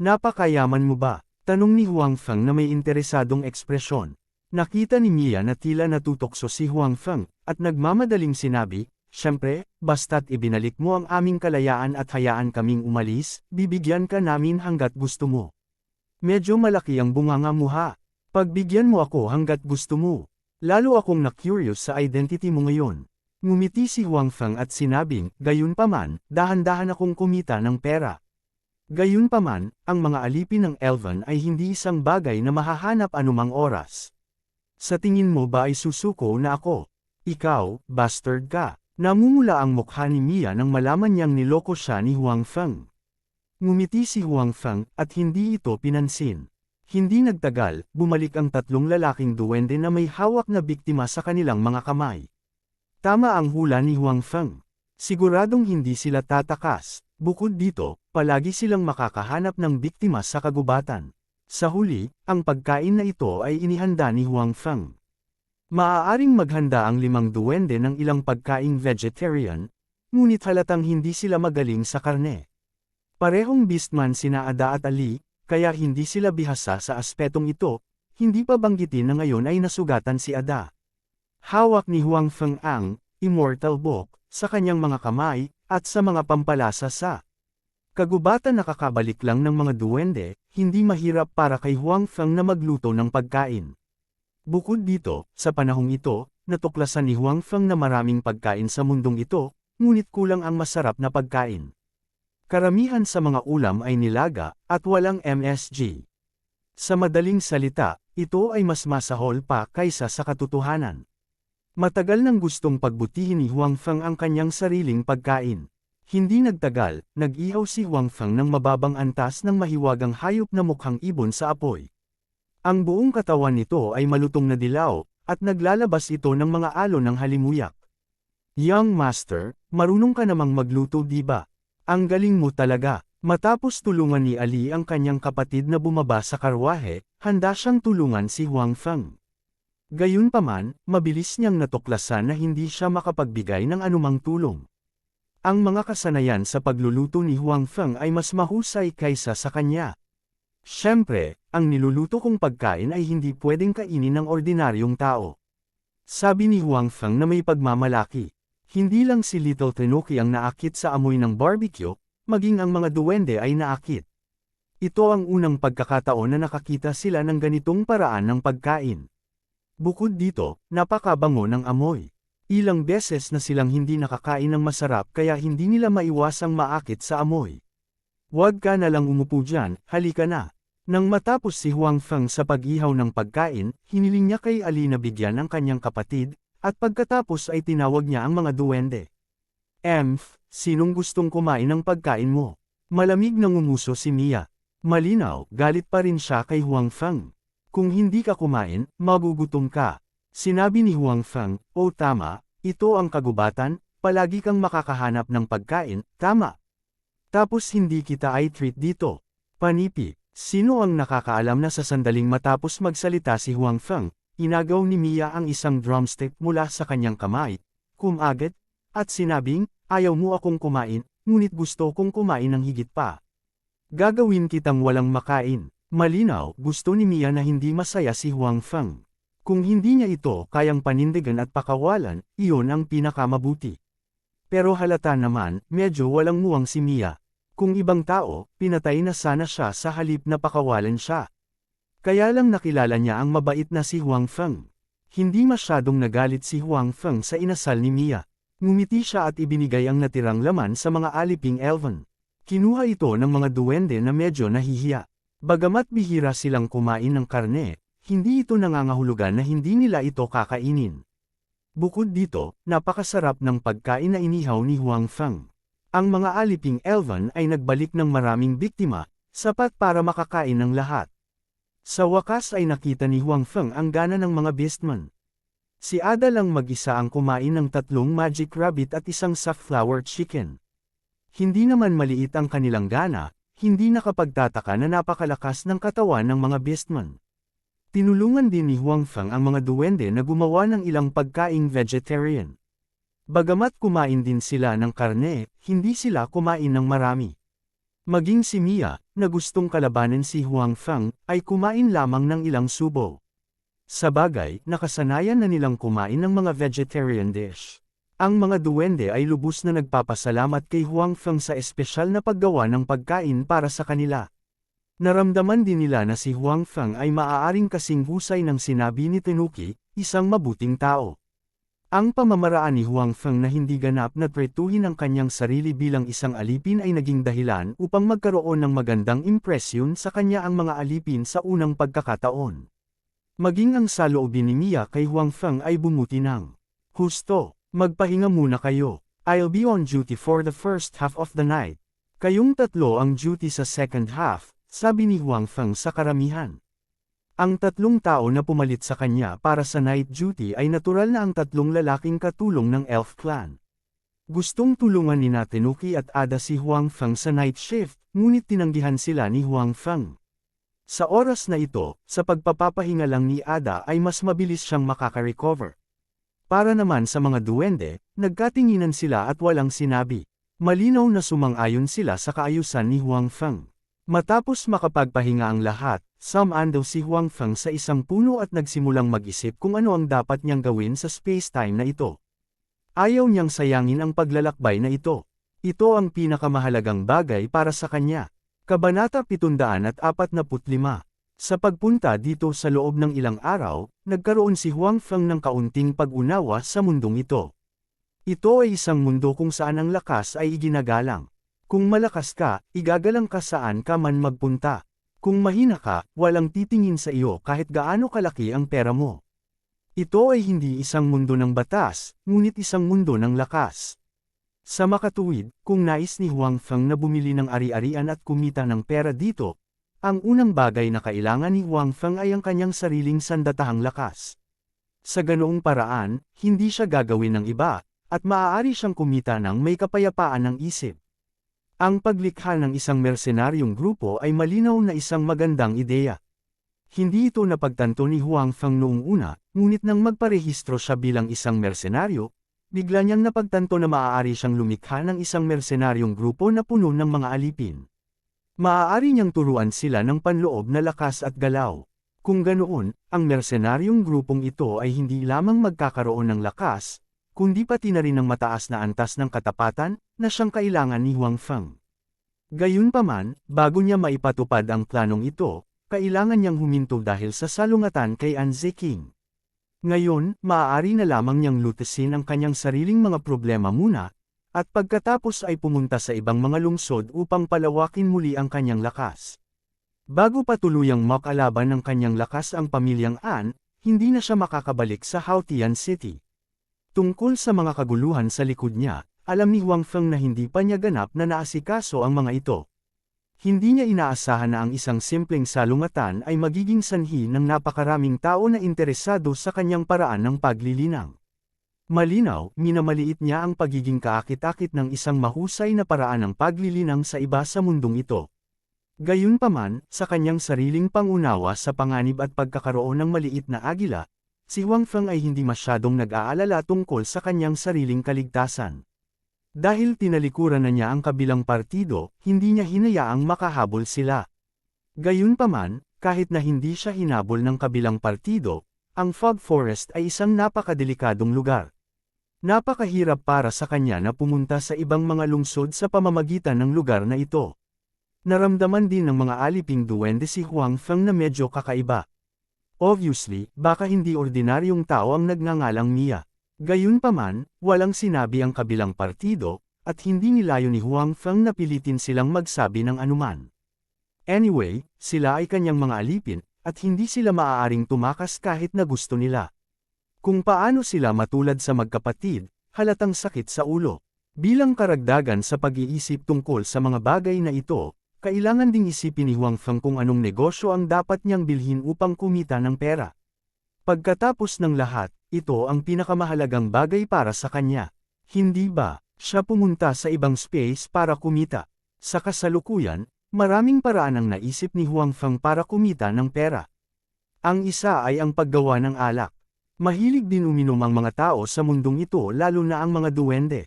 "Napakayaman mo ba?" tanong ni Huang Feng na may interesadong ekspresyon. Nakita ni Mia na tila natutokso si Huang Feng, at nagmamadaling sinabi, "Siyempre, basta't ibinalik mo ang aming kalayaan at hayaan kaming umalis, bibigyan ka namin hanggat gusto mo. Medyo malaki ang bunganga mo ha. Pagbigyan mo ako hanggat gusto mo. Lalo akong na-curious sa identity mo ngayon." Ngumiti si Huang Feng at sinabing, "Gayunpaman, dahan-dahan akong kumita ng pera." Gayunpaman, ang mga alipin ng Elven ay hindi isang bagay na mahahanap anumang oras. Sa tingin mo ba ay susuko na ako? Ikaw, bastard ka. Namumula ang mukha ni Mia nang malaman niyang niloko siya ni Huang Feng. Ngumiti si Huang Feng, at hindi ito pinansin. Hindi nagtagal, bumalik ang tatlong lalaking duwende na may hawak na biktima sa kanilang mga kamay. Tama ang hula ni Huang Feng. Siguradong hindi sila tatakas. Bukod dito, palagi silang makakahanap ng biktima sa kagubatan. Sa huli, ang pagkain na ito ay inihanda ni Huang Feng. Maaaring maghanda ang 5 duwende ng ilang pagkaing vegetarian, ngunit halatang hindi sila magaling sa karne. Parehong beastman sina Ada at Ali, kaya hindi sila bihasa sa aspetong ito, hindi pa banggitin na ngayon ay nasugatan si Ada. Hawak ni Huang Feng ang immortal book sa kanyang mga kamay, at sa mga pampalasa sa kagubatan nakakabalik lang ng mga duwende, hindi mahirap para kay Huang Feng na magluto ng pagkain. Bukod dito, sa panahong ito, natuklasan ni Huang Feng na maraming pagkain sa mundong ito, ngunit kulang ang masarap na pagkain. Karamihan sa mga ulam ay nilaga, at walang MSG. Sa madaling salita, ito ay mas masahol pa kaysa sa katotohanan. Matagal nang gustong pagbutihin ni Huang Feng ang kanyang sariling pagkain. Hindi nagtagal, nag-ihaw si Huang Feng ng mababang antas ng mahiwagang hayop na mukhang ibon sa apoy. Ang buong katawan nito ay malutong na dilaw, at naglalabas ito ng mga alon ng halimuyak. Young Master, marunong ka namang magluto di ba? Ang galing mo talaga. Matapos tulungan ni Ali ang kanyang kapatid na bumaba sa karwahe, handa siyang tulungan si Huang Feng. Gayunpaman, mabilis niyang natuklasan na hindi siya makapagbigay ng anumang tulong. Ang mga kasanayan sa pagluluto ni Huang Feng ay mas mahusay kaysa sa kanya. Siyempre, ang niluluto kong pagkain ay hindi pwedeng kainin ng ordinaryong tao. Sabi ni Huang Feng na may pagmamalaki. Hindi lang si Little Tanuki ang naakit sa amoy ng barbecue, maging ang mga duwende ay naakit. Ito ang unang pagkakataon na nakakita sila ng ganitong paraan ng pagkain. Bukod dito, napakabango ng amoy. Ilang beses na silang hindi nakakain ng masarap kaya hindi nila maiwasang maakit sa amoy. Huwag ka na lang umupo dyan, halika na. Nang matapos si Huang Feng sa pag-ihaw ng pagkain, hiniling niya kay Ali na bigyan ang kanyang kapatid, at pagkatapos ay tinawag niya ang mga duwende. Sinong gustong kumain ng pagkain mo? Malamig na ngumuso si Mia. Malinaw, galit pa rin siya kay Huang Feng. Kung hindi ka kumain, magugutom ka. Sinabi ni Huang Feng, "Oh tama, ito ang kagubatan, palagi kang makakahanap ng pagkain, tama. Tapos hindi kita ay treat dito." Panipi, sino ang nakakaalam na sa sandaling matapos magsalita si Huang Feng, inagaw ni Mia ang isang drumstick mula sa kanyang kamay, kumagat, at sinabing, "Ayaw mo akong kumain, ngunit gusto kong kumain ng higit pa. Gagawin kitang walang makain." Malinaw, gusto ni Mia na hindi masaya si Huang Feng. Kung hindi niya ito kayang panindigan at pakawalan, iyon ang pinakamabuti. Pero halata naman, medyo walang muwang si Mia. Kung ibang tao, pinatay na sana siya sa halip na pakawalan siya. Kaya lang nakilala niya ang mabait na si Huang Feng. Hindi masyadong nagalit si Huang Feng sa inasal ni Mia. Ngumiti siya at ibinigay ang natirang laman sa mga aliping elven. Kinuha ito ng mga duwende na medyo nahihiya. Bagamat bihira silang kumain ng karne, hindi ito nangangahulugan na hindi nila ito kakainin. Bukod dito, napakasarap ng pagkain na inihaw ni Huang Feng. Ang mga aliping elven ay nagbalik ng maraming biktima, sapat para makakain ng lahat. Sa wakas ay nakita ni Huang Feng ang gana ng mga beastmen. Si Ada lang mag-isa ang kumain ng 3 magic rabbit at isang safflower chicken. Hindi naman maliit ang kanilang gana, hindi nakapagtataka na napakalakas ng katawan ng mga beastmen. Tinulungan din ni Huang Feng ang mga duwende na gumawa ng ilang pagkaing vegetarian. Bagamat kumain din sila ng karne, hindi sila kumain ng marami. Maging si Mia, na gustong kalabanin si Huang Feng, ay kumain lamang ng ilang subo. Sa bagay, nakasanayan na nilang kumain ng mga vegetarian dish. Ang mga duwende ay lubos na nagpapasalamat kay Huang Feng sa espesyal na paggawa ng pagkain para sa kanila. Naramdaman din nila na si Huang Feng ay maaaring kasing husay ng sinabi ni Tanuki, isang mabuting tao. Ang pamamaraan ni Huang Feng na hindi ganap na tretuhin ang kanyang sarili bilang isang alipin ay naging dahilan upang magkaroon ng magandang impresyon sa kanya ang mga alipin sa unang pagkakataon. Maging ang saloobin ni Mia kay Huang Feng ay bumuti ng, "Husto, magpahinga muna kayo. I'll be on duty for the first half of the night. Kayong tatlo ang duty sa second half," sabi ni Huang Feng sa karamihan. Ang 3 tao na pumalit sa kanya para sa night duty ay natural na ang 3 lalaking katulong ng Elf Clan. Gustong tulungan ni Tanuki at Ada si Huang Feng sa night shift, ngunit tinanggihan sila ni Huang Feng. Sa oras na ito, sa pagpapapahinga lang ni Ada ay mas mabilis siyang makaka-recover. Para naman sa mga duwende, nagkatinginan sila at walang sinabi. Malinaw na sumang-ayon sila sa kaayusan ni Huang Feng. Matapos makapagpahinga ang lahat, sumaan daw si Huang Feng sa isang puno at nagsimulang mag-isip kung ano ang dapat niyang gawin sa space-time na ito. Ayaw niyang sayangin ang paglalakbay na ito. Ito ang pinakamahalagang bagay para sa kanya. Kabanata 745. Sa pagpunta dito sa loob ng ilang araw, nagkaroon si Huang Feng ng kaunting pag-unawa sa mundong ito. Ito ay isang mundo kung saan ang lakas ay iginagalang. Kung malakas ka, igagalang ka saan ka man magpunta. Kung mahina ka, walang titingin sa iyo kahit gaano kalaki ang pera mo. Ito ay hindi isang mundo ng batas, ngunit isang mundo ng lakas. Sa makatuwid, kung nais ni Huang Feng na bumili ng ari-arian at kumita ng pera dito, ang unang bagay na kailangan ni Huang Feng ay ang kanyang sariling sandatahang lakas. Sa ganoong paraan, hindi siya gagawin ng iba, at maaari siyang kumita ng may kapayapaan ng isip. Ang paglikha ng isang mersenaryong grupo ay malinaw na isang magandang ideya. Hindi ito napagtanto ni Huang Feng noong una, ngunit nang magparehistro siya bilang isang mersenaryo, bigla niyang napagtanto na maaari siyang lumikha ng isang mersenaryong grupo na puno ng mga alipin. Maaari niyang turuan sila ng panloob na lakas at galaw. Kung ganoon, ang mersenaryong grupong ito ay hindi lamang magkakaroon ng lakas, kundi pati na rin ng mataas na antas ng katapatan na siyang kailangan ni Huang Feng. Gayunpaman, bago niya maipatupad ang planong ito, kailangan niyang huminto dahil sa salungatan kay An Zeking. Ngayon, maaari na lamang niyang lutasin ang kanyang sariling mga problema muna, at pagkatapos ay pumunta sa ibang mga lungsod upang palawakin muli ang kanyang lakas. Bago pa tuluyang makalaban ng kanyang lakas ang pamilyang An, hindi na siya makakabalik sa Haotian City. Tungkol sa mga kaguluhan sa likod niya, alam ni Huang Feng na hindi pa niya ganap na naasikaso ang mga ito. Hindi niya inaasahan na ang isang simpleng salungatan ay magiging sanhi ng napakaraming tao na interesado sa kanyang paraan ng paglilinang. Malinaw, minamaliit niya ang pagiging kaakit-akit ng isang mahusay na paraan ng paglilinang sa iba sa mundong ito. Gayunpaman, sa kanyang sariling pangunawa sa panganib at pagkakaroon ng maliit na agila, si Huang Feng ay hindi masyadong nag-aalala tungkol sa kanyang sariling kaligtasan. Dahil tinalikuran na niya ang kabilang partido, hindi niya hinayaang makahabol sila. Gayunpaman, kahit na hindi siya hinabol ng kabilang partido, ang Fog Forest ay isang napakadelikadong lugar. Napakahirap para sa kanya na pumunta sa ibang mga lungsod sa pamamagitan ng lugar na ito. Naramdaman din ng mga aliping duwende si Huang Feng na medyo kakaiba. Obviously, baka hindi ordinaryong tao ang nagngangalang Mia. Gayunpaman, walang sinabi ang kabilang partido, at hindi nilayo ni Huang Feng na pilitin silang magsabi ng anuman. Anyway, sila ay kanyang mga alipin, at hindi sila maaaring tumakas kahit na gusto nila. Kung paano sila matulad sa magkapatid, halatang sakit sa ulo. Bilang karagdagan sa pag-iisip tungkol sa mga bagay na ito, kailangan ding isipin ni Huang Feng kung anong negosyo ang dapat niyang bilhin upang kumita ng pera. Pagkatapos ng lahat, ito ang pinakamahalagang bagay para sa kanya. Hindi ba, siya pumunta sa ibang space para kumita? Sa kasalukuyan, maraming paraan ang naisip ni Huang Feng para kumita ng pera. Ang isa ay ang paggawa ng alak. Mahilig din uminom ang mga tao sa mundong ito lalo na ang mga duwende.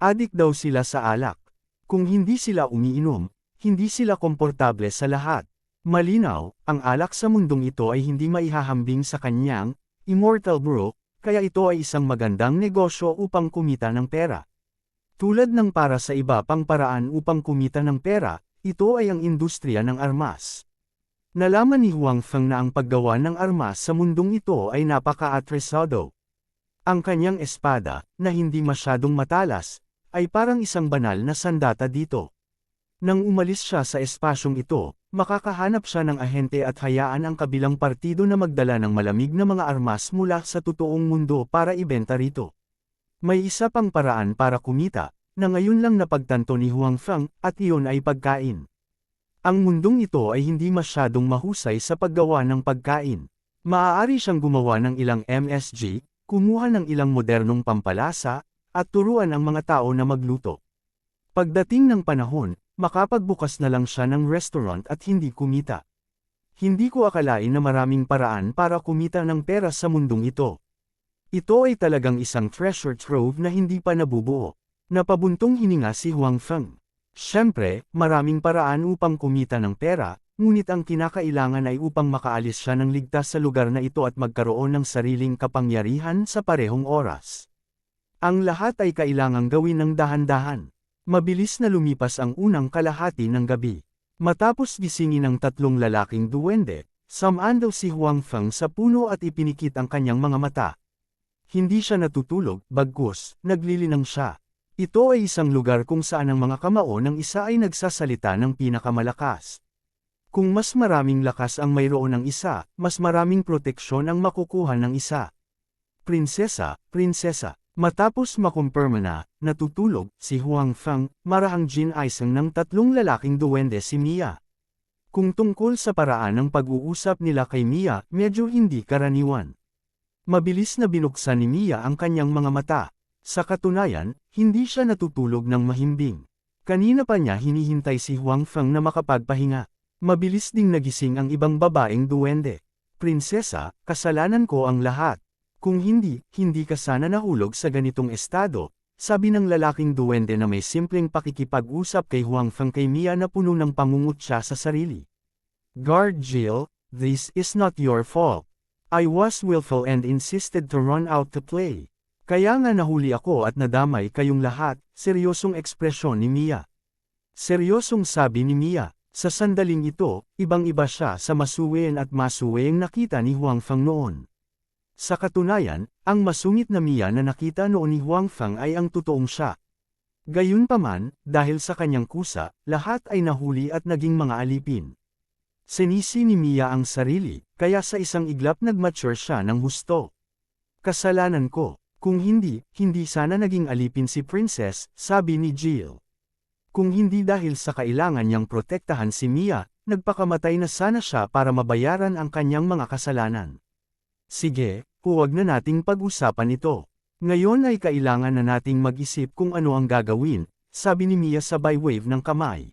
Adik daw sila sa alak. Kung hindi sila umiinom, hindi sila komportable sa lahat. Malinaw, ang alak sa mundong ito ay hindi maihahambing sa kanyang Immortal Brew, kaya ito ay isang magandang negosyo upang kumita ng pera. Tulad ng para sa iba pang paraan upang kumita ng pera, ito ay ang industriya ng armas. Nalaman ni Huang Feng na ang paggawa ng armas sa mundong ito ay napaka-atresado. Ang kanyang espada, na hindi masyadong matalas, ay parang isang banal na sandata dito. Nang umalis siya sa espasyong ito, makakahanap siya ng ahente at hayaan ang kabilang partido na magdala ng malamig na mga armas mula sa totoong mundo para ibenta rito. May isa pang paraan para kumita, na ngayon lang napagtanto ni Huang Feng, at iyon ay pagkain. Ang mundong ito ay hindi masyadong mahusay sa paggawa ng pagkain. Maaari siyang gumawa ng ilang MSG, kumuha ng ilang modernong pampalasa, at turuan ang mga tao na magluto. Pagdating ng panahon, makapagbukas na lang siya ng restaurant at hindi kumita. Hindi ko akalain na maraming paraan para kumita ng pera sa mundong ito. Ito ay talagang isang treasure trove na hindi pa nabubuo. Napabuntong hininga si Huang Feng. Siyempre, maraming paraan upang kumita ng pera, ngunit ang kinakailangan ay upang makaalis siya ng ligtas sa lugar na ito at magkaroon ng sariling kapangyarihan sa parehong oras. Ang lahat ay kailangang gawin ng dahan-dahan. Mabilis na lumipas ang unang kalahati ng gabi. Matapos gisingin ng tatlong lalaking duwende, samaan daw si Huang Feng sa puno at ipinikit ang kanyang mga mata. Hindi siya natutulog, bagkus, naglilinang siya. Ito ay isang lugar kung saan ang mga kamao ng isa ay nagsasalita ng pinakamalakas. Kung mas maraming lakas ang mayroon ng isa, mas maraming proteksyon ang makukuha ng isa. Prinsesa, prinsesa. Matapos makumpirma na, natutulog, si Huang Feng, marahang Jin Aiseng ng tatlong lalaking duwende si Mia. Kung tungkol sa paraan ng pag-uusap nila kay Mia, medyo hindi karaniwan. Mabilis na binuksan ni Mia ang kanyang mga mata. Sa katunayan, hindi siya natutulog ng mahimbing. Kanina pa niya hinihintay si Huang Feng na makapagpahinga. Mabilis ding nagising ang ibang babaeng duwende. Prinsesa, kasalanan ko ang lahat. Kung hindi, hindi ka sana nahulog sa ganitong estado, sabi ng lalaking duwende na may simpleng pakikipag-usap kay Huang Feng kay Mia na puno ng pangungutya sa sarili. Guard Jill, this is not your fault. I was willful and insisted to run out to play. Kaya nga nahuli ako at nadamay kayong lahat, seryosong ekspresyon ni Mia. Seryosong sabi ni Mia, sa sandaling ito, ibang-iba siya sa masuweng at masuweng nakita ni Huang Feng noon. Sa katunayan, ang masungit na Mia na nakita noon ni Huang Feng ay ang totoong siya. Gayunpaman, dahil sa kanyang kusa, lahat ay nahuli at naging mga alipin. Sinisi ni Mia ang sarili, kaya sa isang iglap nag-mature siya ng husto. Kasalanan ko, kung hindi, hindi sana naging alipin si Princess, sabi ni Jill. Kung hindi dahil sa kailangan niyang protektahan si Mia, nagpakamatay na sana siya para mabayaran ang kanyang mga kasalanan. Sige, huwag na nating pag-usapan ito. Ngayon ay kailangan na nating mag-isip kung ano ang gagawin, sabi ni Mia sabay wave ng kamay.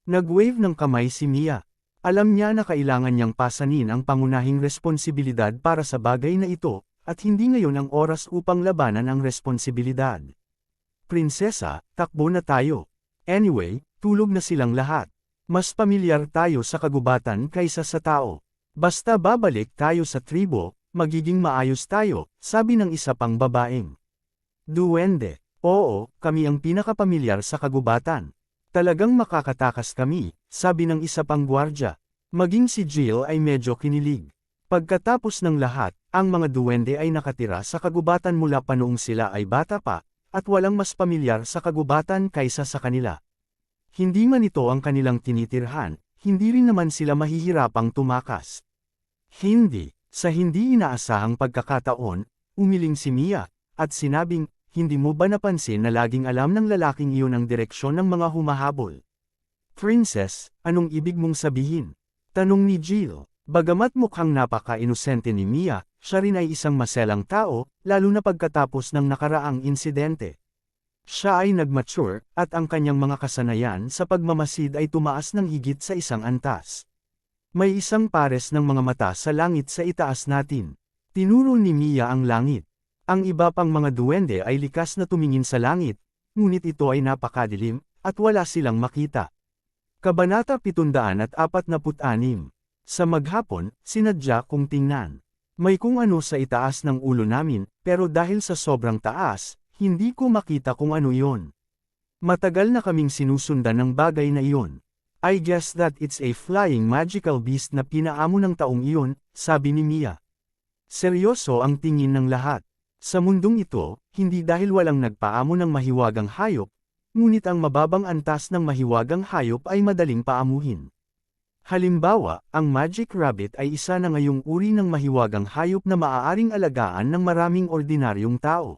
Nag-wave ng kamay si Mia. Alam niya na kailangan niyang pasanin ang pangunahing responsibilidad para sa bagay na ito, at hindi ngayon ang oras upang labanan ang responsibilidad. Prinsesa, takbo na tayo. Anyway, tulog na silang lahat. Mas pamilyar tayo sa kagubatan kaysa sa tao. Basta babalik tayo sa tribo, magiging maayos tayo, sabi ng isa pang babaeng duwende. Oo, kami ang pinakapamilyar sa kagubatan. Talagang makakatakas kami, sabi ng isa pang gwardya. Maging si Jill ay medyo kinilig. Pagkatapos ng lahat, ang mga duwende ay nakatira sa kagubatan mula pa noong sila ay bata pa, at walang mas pamilyar sa kagubatan kaysa sa kanila. Hindi man ito ang kanilang tinitirhan, hindi rin naman sila mahihirapang tumakas. Hindi. Sa hindi inaasahang pagkakataon, umiling si Mia, at sinabing, hindi mo ba napansin na laging alam ng lalaking iyon ang direksyon ng mga humahabol? Princess, anong ibig mong sabihin? Tanong ni Jill. Bagamat mukhang napaka-inosente ni Mia, siya rin ay isang maselang tao, lalo na pagkatapos ng nakaraang insidente. Siya ay nag-mature, at ang kanyang mga kasanayan sa pagmamasid ay tumaas ng higit sa isang antas. May isang pares ng mga mata sa langit sa itaas natin. Tinuro ni Mia ang langit. Ang iba pang mga duwende ay likas na tumingin sa langit, ngunit ito ay napakadilim, at wala silang makita. Kabanata 746. Sa maghapon, sinadya kong tingnan. May kung ano sa itaas ng ulo namin, pero dahil sa sobrang taas, hindi ko makita kung ano iyon. Matagal na kaming sinusundan ng bagay na iyon. I guess that it's a flying magical beast na pinaamo ng taong iyon, sabi ni Mia. Seryoso ang tingin ng lahat. Sa mundong ito, hindi dahil walang nagpaamo ng mahiwagang hayop, ngunit ang mababang antas ng mahiwagang hayop ay madaling paamuhin. Halimbawa, ang magic rabbit ay isa na ngayong uri ng mahiwagang hayop na maaaring alagaan ng maraming ordinaryong tao.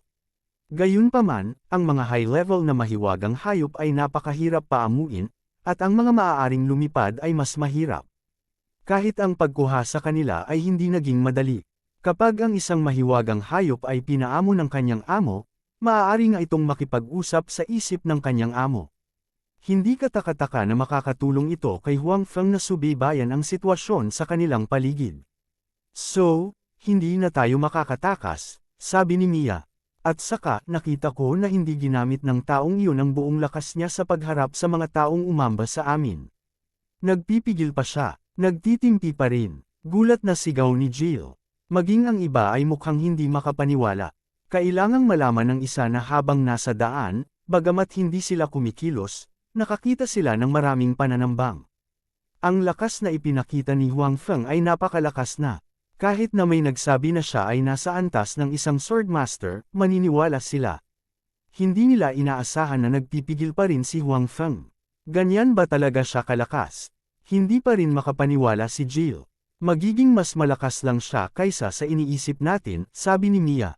Gayunpaman, ang mga high-level na mahiwagang hayop ay napakahirap paamuin, at ang mga maaaring lumipad ay mas mahirap. Kahit ang pagkuha sa kanila ay hindi naging madali. Kapag ang isang mahiwagang hayop ay pinaamo ng kanyang amo, maaari nga itong makipag-usap sa isip ng kanyang amo. Hindi katakataka na makakatulong ito kay Huang Feng na subaybayan ang sitwasyon sa kanilang paligid. So, hindi na tayo makakatakas, sabi ni Mia. At saka, nakita ko na hindi ginamit ng taong iyon ang buong lakas niya sa pagharap sa mga taong umamba sa amin. Nagpipigil pa siya, nagtitimpi pa rin. Gulat na sigaw ni Jill. Maging ang iba ay mukhang hindi makapaniwala. Kailangang malaman ng isa na habang nasa daan, bagamat hindi sila kumikilos, nakakita sila ng maraming pananambang. Ang lakas na ipinakita ni Huang Feng ay napakalakas na. Kahit na may nagsabi na siya ay nasa antas ng isang swordmaster, maniniwala sila. Hindi nila inaasahan na nagpipigil pa rin si Huang Feng. Ganyan ba talaga siya kalakas? Hindi pa rin makapaniwala si Jill. Magiging mas malakas lang siya kaysa sa iniisip natin, sabi ni Mia.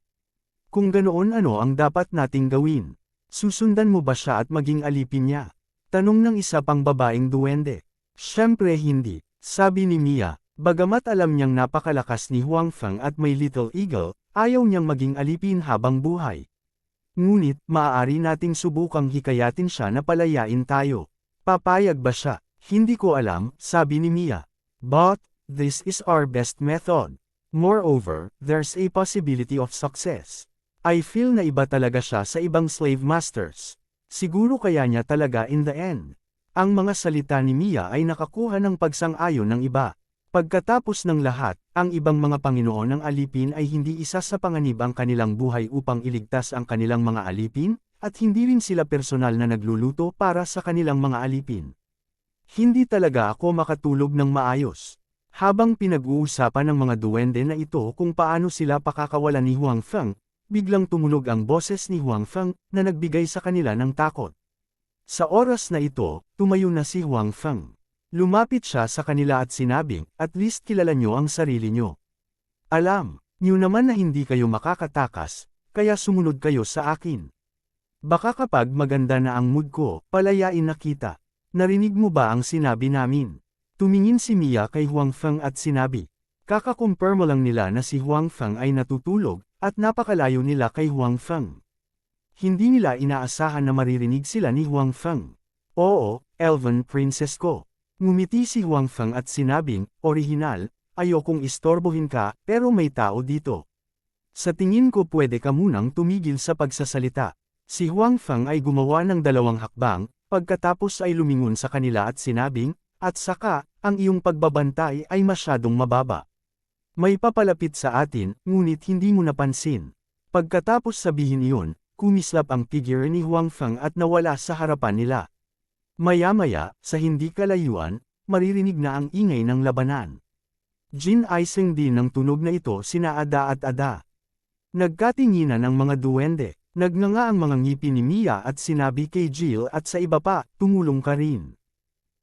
Kung ganoon ano ang dapat nating gawin? Susundan mo ba siya at maging alipin niya? Tanong ng isa pang babaeng duwende. Siyempre hindi, sabi ni Mia. Bagamat alam niyang napakalakas ni Huang Feng at may Little Eagle, ayaw niyang maging alipin habang buhay. Ngunit, maaari nating subukang hikayatin siya na palayain tayo. Papayag ba siya? Hindi ko alam, sabi ni Mia. But, this is our best method. Moreover, there's a possibility of success. I feel na iba talaga siya sa ibang slave masters. Siguro kaya niya talaga in the end. Ang mga salita ni Mia ay nakakuha ng pagsang-ayon ng iba. Pagkatapos ng lahat, ang ibang mga Panginoon ng alipin ay hindi isa sa panganib ang kanilang buhay upang iligtas ang kanilang mga alipin, at hindi rin sila personal na nagluluto para sa kanilang mga alipin. Hindi talaga ako makatulog ng maayos. Habang pinag-uusapan ng mga duwende na ito kung paano sila pakakawalan ni Huang Feng, biglang tumunog ang boses ni Huang Feng na nagbigay sa kanila ng takot. Sa oras na ito, tumayo na si Huang Feng. Lumapit siya sa kanila at sinabing, at least kilala nyo ang sarili nyo. Alam nyo naman na hindi kayo makakatakas, kaya sumunod kayo sa akin. Baka kapag maganda na ang mood ko, palayain na kita. Narinig mo ba ang sinabi namin? Tumingin si Mia kay Huang Feng at sinabi, kakakumpirmo lang nila na si Huang Feng ay natutulog, at napakalayo nila kay Huang Feng. Hindi nila inaasahan na maririnig sila ni Huang Feng. Oo, Elven Princess ko. Ngumiti si Huang Feng at sinabing, orihinal, ayokong istorbohin ka, pero may tao dito. Sa tingin ko pwede ka munang tumigil sa pagsasalita. Si Huang Feng ay gumawa ng 2 hakbang, pagkatapos ay lumingon sa kanila at sinabing, at saka, ang iyong pagbabantay ay masyadong mababa. May papalapit sa atin, ngunit hindi mo napansin. Pagkatapos sabihin iyon, kumislap ang figure ni Huang Feng at nawala sa harapan nila. Maya-maya, sa hindi kalayuan, maririnig na ang ingay ng labanan. Jin-aising din ng tunog na ito sina Ada at Ada. Nagkatinginan ang mga duwende, nagnganga ang mga ngipin ni Mia at sinabi kay Jill at sa iba pa, tumulong ka rin.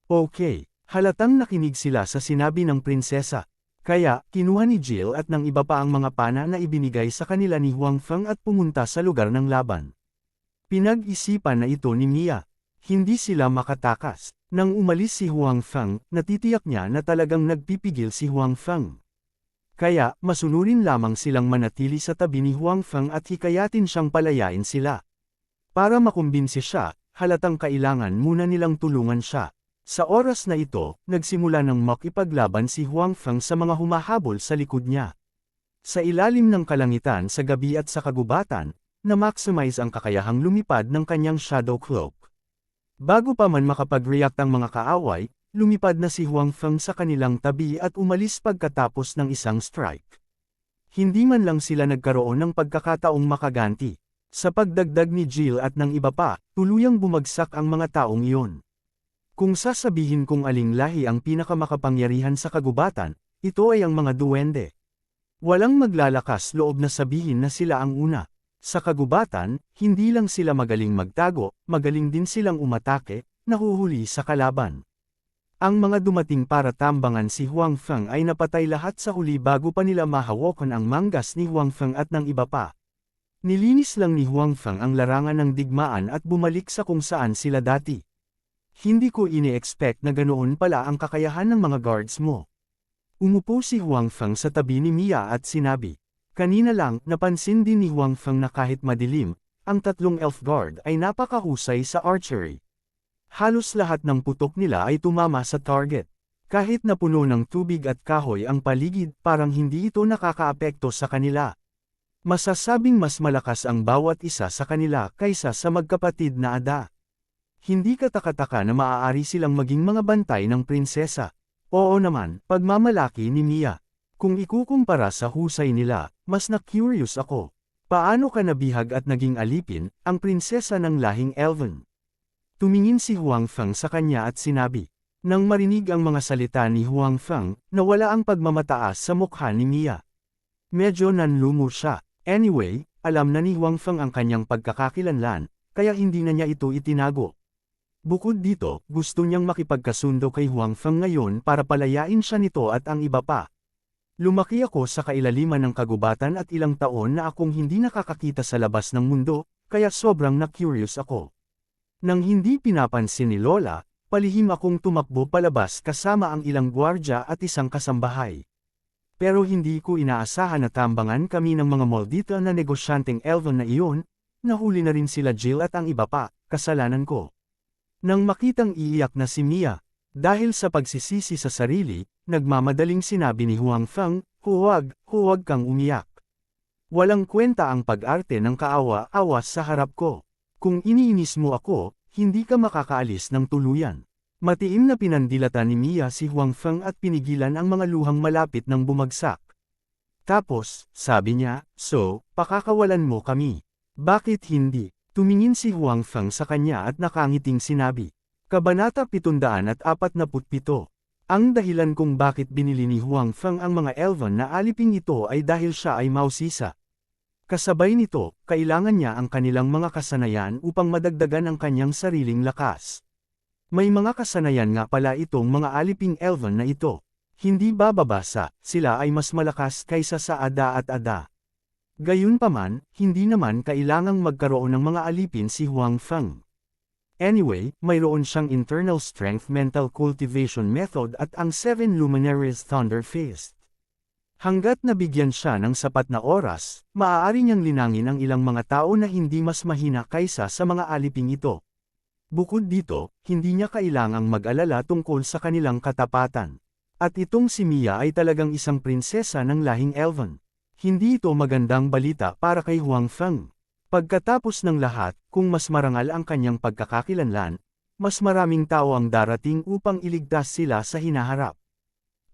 Okay, halatang nakinig sila sa sinabi ng prinsesa. Kaya, kinuha ni Jill at ng iba pa ang mga pana na ibinigay sa kanila ni Huang Feng at pumunta sa lugar ng laban. Pinag-isipan na ito ni Mia. Hindi sila makatakas. Nang umalis si Huang Feng, natitiyak niya na talagang nagpipigil si Huang Feng. Kaya, masunurin lamang silang manatili sa tabi ni Huang Feng at hikayatin siyang palayain sila. Para makumbinsi siya, halatang kailangan muna nilang tulungan siya. Sa oras na ito, nagsimula ng makipaglaban si Huang Feng sa mga humahabol sa likod niya. Sa ilalim ng kalangitan sa gabi at sa kagubatan, na-maximize ang kakayahang lumipad ng kanyang shadow cloak. Bago pa man makapag-react ang mga kaaway, lumipad na si Huang Feng sa kanilang tabi at umalis pagkatapos ng isang strike. Hindi man lang sila nagkaroon ng pagkakataong makaganti. Sa pagdagdag ni Jill at ng iba pa, tuluyang bumagsak ang mga taong iyon. Kung sasabihin kung aling lahi ang pinakamakapangyarihan sa kagubatan, ito ay ang mga duwende. Walang maglalakas loob na sabihin na sila ang una. Sa kagubatan, hindi lang sila magaling magtago, magaling din silang umatake, nahuhuli sa kalaban. Ang mga dumating para tambangan si Huang Feng ay napatay lahat sa huli bago pa nila mahawakan ang manggas ni Huang Feng at ng iba pa. Nilinis lang ni Huang Feng ang larangan ng digmaan at bumalik sa kung saan sila dati. Hindi ko ini-expect na ganoon pala ang kakayahan ng mga guards mo. Umupo si Huang Feng sa tabi ni Mia at sinabi. Kanina lang, napansin din ni Huang Feng na kahit madilim, ang 3 elf guard ay napakahusay sa archery. Halos lahat ng putok nila ay tumama sa target. Kahit na puno ng tubig at kahoy ang paligid, parang hindi ito nakakaapekto sa kanila. Masasabing mas malakas ang bawat isa sa kanila kaysa sa magkapatid na Ada. Hindi katakataka na maaari silang maging mga bantay ng prinsesa. Oo naman, pagmamalaki ni Mia. Kung ikukumpara sa husay nila, mas na-curious ako. Paano ka nabihag at naging alipin, ang prinsesa ng lahing Elven? Tumingin si Huang Feng sa kanya at sinabi. Nang marinig ang mga salita ni Huang Feng, nawala ang pagmamataas sa mukha ni Mia. Medyo nanlumo siya. Anyway, alam na ni Huang Feng ang kanyang pagkakakilanlan, kaya hindi na niya ito itinago. Bukod dito, gusto niyang makipagkasundo kay Huang Feng ngayon para palayain siya nito at ang iba pa. Lumaki ako sa kailaliman ng kagubatan at ilang taon na akong hindi nakakakita sa labas ng mundo, kaya sobrang na-curious ako. Nang hindi pinapansin ni Lola, palihim akong tumakbo palabas kasama ang ilang gwardya at isang kasambahay. Pero hindi ko inaasahan na tambangan kami ng mga maldita na negosyanteng Elven na iyon, nahuli na rin sila Jill at ang iba pa, kasalanan ko. Nang makitang iiyak na si Mia, dahil sa pagsisisi sa sarili, nagmamadaling sinabi ni Huang Feng, huwag kang umiyak. Walang kwenta ang pag-arte ng kaawa-awas sa harap ko. Kung iniinis mo ako, hindi ka makakaalis ng tuluyan. Matiim na pinandilata ni Mia si Huang Feng at pinigilan ang mga luhang malapit ng bumagsak. Tapos, sabi niya, so, pakakawalan mo kami. Bakit hindi? Tumingin si Huang Feng sa kanya at nakangiting sinabi. Kabanata 747. Ang dahilan kung bakit binili ni Huang Feng ang mga Elven na aliping ito ay dahil siya ay mausisa. Kasabay nito, kailangan niya ang kanilang mga kasanayan upang madagdagan ang kanyang sariling lakas. May mga kasanayan nga pala itong mga aliping Elven na ito. Hindi bababasa, sila ay mas malakas kaysa sa Ada at Ada. Gayunpaman, hindi naman kailangang magkaroon ng mga alipin si Huang Feng. Anyway, mayroon siyang internal strength mental cultivation method at ang 7 Luminaries Thunder Fist. Hanggat nabigyan siya ng sapat na oras, maaari niyang linangin ang ilang mga tao na hindi mas mahina kaysa sa mga aliping ito. Bukod dito, hindi niya kailangang mag-alala tungkol sa kanilang katapatan. At itong si Mia ay talagang isang prinsesa ng lahing Elven. Hindi ito magandang balita para kay Huang Feng. Pagkatapos ng lahat, kung mas marangal ang kanyang pagkakakilanlan, mas maraming tao ang darating upang iligtas sila sa hinaharap.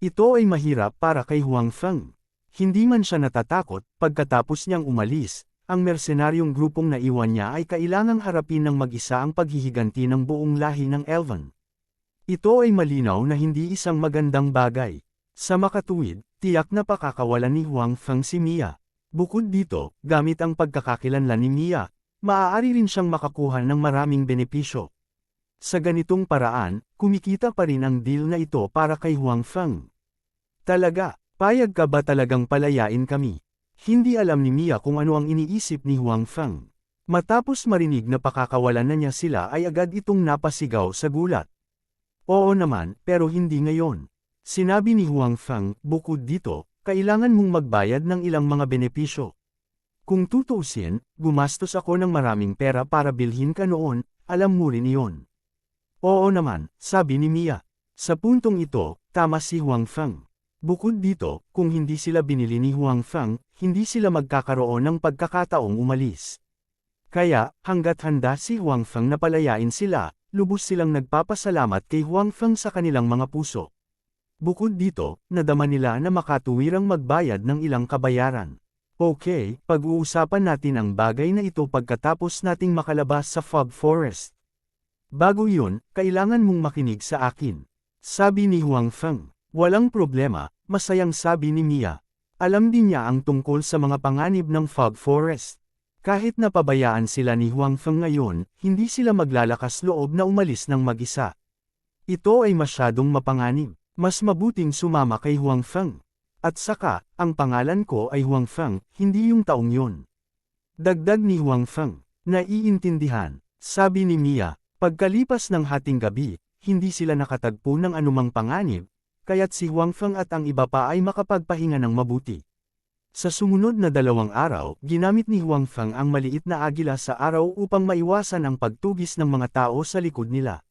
Ito ay mahirap para kay Huang Feng. Hindi man siya natatakot, pagkatapos niyang umalis, ang mersenaryong grupong naiwan niya ay kailangang harapin ng mag-isa ang paghihiganti ng buong lahi ng Elven. Ito ay malinaw na hindi isang magandang bagay. Sa makatuwid, tiyak na pakakawalan ni Huang Feng si Mia. Bukod dito, gamit ang pagkakakilanlan ni Mia, maaari rin siyang makakuha ng maraming benepisyo. Sa ganitong paraan, kumikita pa rin ang deal na ito para kay Huang Feng. Talaga, payag ka ba talagang palayain kami? Hindi alam ni Mia kung ano ang iniisip ni Huang Feng. Matapos marinig na pakakawalan na niya sila ay agad itong napasigaw sa gulat. Oo naman, pero hindi ngayon. Sinabi ni Huang Feng, bukod dito, kailangan mong magbayad ng ilang mga benepisyo. Kung tutuusin, gumastos ako ng maraming pera para bilhin ka noon, alam mo rin iyon. Oo naman, sabi ni Mia. Sa puntong ito, tama si Huang Feng. Bukod dito, kung hindi sila binili ni Huang Feng, hindi sila magkakaroon ng pagkakataong umalis. Kaya, hanggat handa si Huang Feng na palayain sila, lubos silang nagpapasalamat kay Huang Feng sa kanilang mga puso. Bukod dito, nadama nila na makatuwirang magbayad ng ilang kabayaran. Okay, pag-uusapan natin ang bagay na ito pagkatapos nating makalabas sa Fog Forest. Bago yun, kailangan mong makinig sa akin. Sabi ni Huang Feng. Walang problema, masayang sabi ni Mia. Alam din niya ang tungkol sa mga panganib ng Fog Forest. Kahit napabayaan sila ni Huang Feng ngayon, hindi sila maglalakas loob na umalis ng mag-isa. Ito ay masyadong mapanganib. Mas mabuting sumama kay Huang Feng. At saka, ang pangalan ko ay Huang Feng, hindi yung taong yun. Dagdag ni Huang Feng. Naiintindihan, sabi ni Mia. Pagkalipas ng hating gabi, hindi sila nakatagpo ng anumang panganib, kaya't si Huang Feng at ang iba pa ay makapagpahinga ng mabuti. Sa sumunod na 2 araw, ginamit ni Huang Feng ang maliit na agila sa araw upang maiwasan ang pagtugis ng mga tao sa likod nila.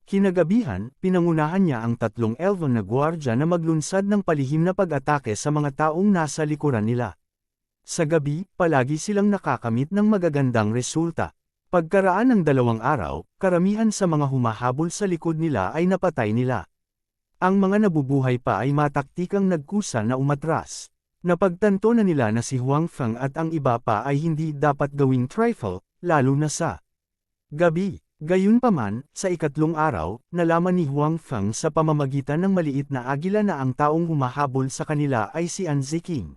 Kinagabihan, pinangunahan niya ang 3 Elven na gwardya na maglunsad ng palihim na pag-atake sa mga taong nasa likuran nila. Sa gabi, palagi silang nakakamit ng magagandang resulta. Pagkaraan ng 2 araw, karamihan sa mga humahabol sa likod nila ay napatay nila. Ang mga nabubuhay pa ay mataktikang nagkusa na umatras. Napagtanto na nila na si Huang Feng at ang iba pa ay hindi dapat gawing trifle, lalo na sa gabi. Gayunpaman, sa 3 araw, nalaman ni Huang Feng sa pamamagitan ng maliit na agila na ang taong humahabol sa kanila ay si An Ziking.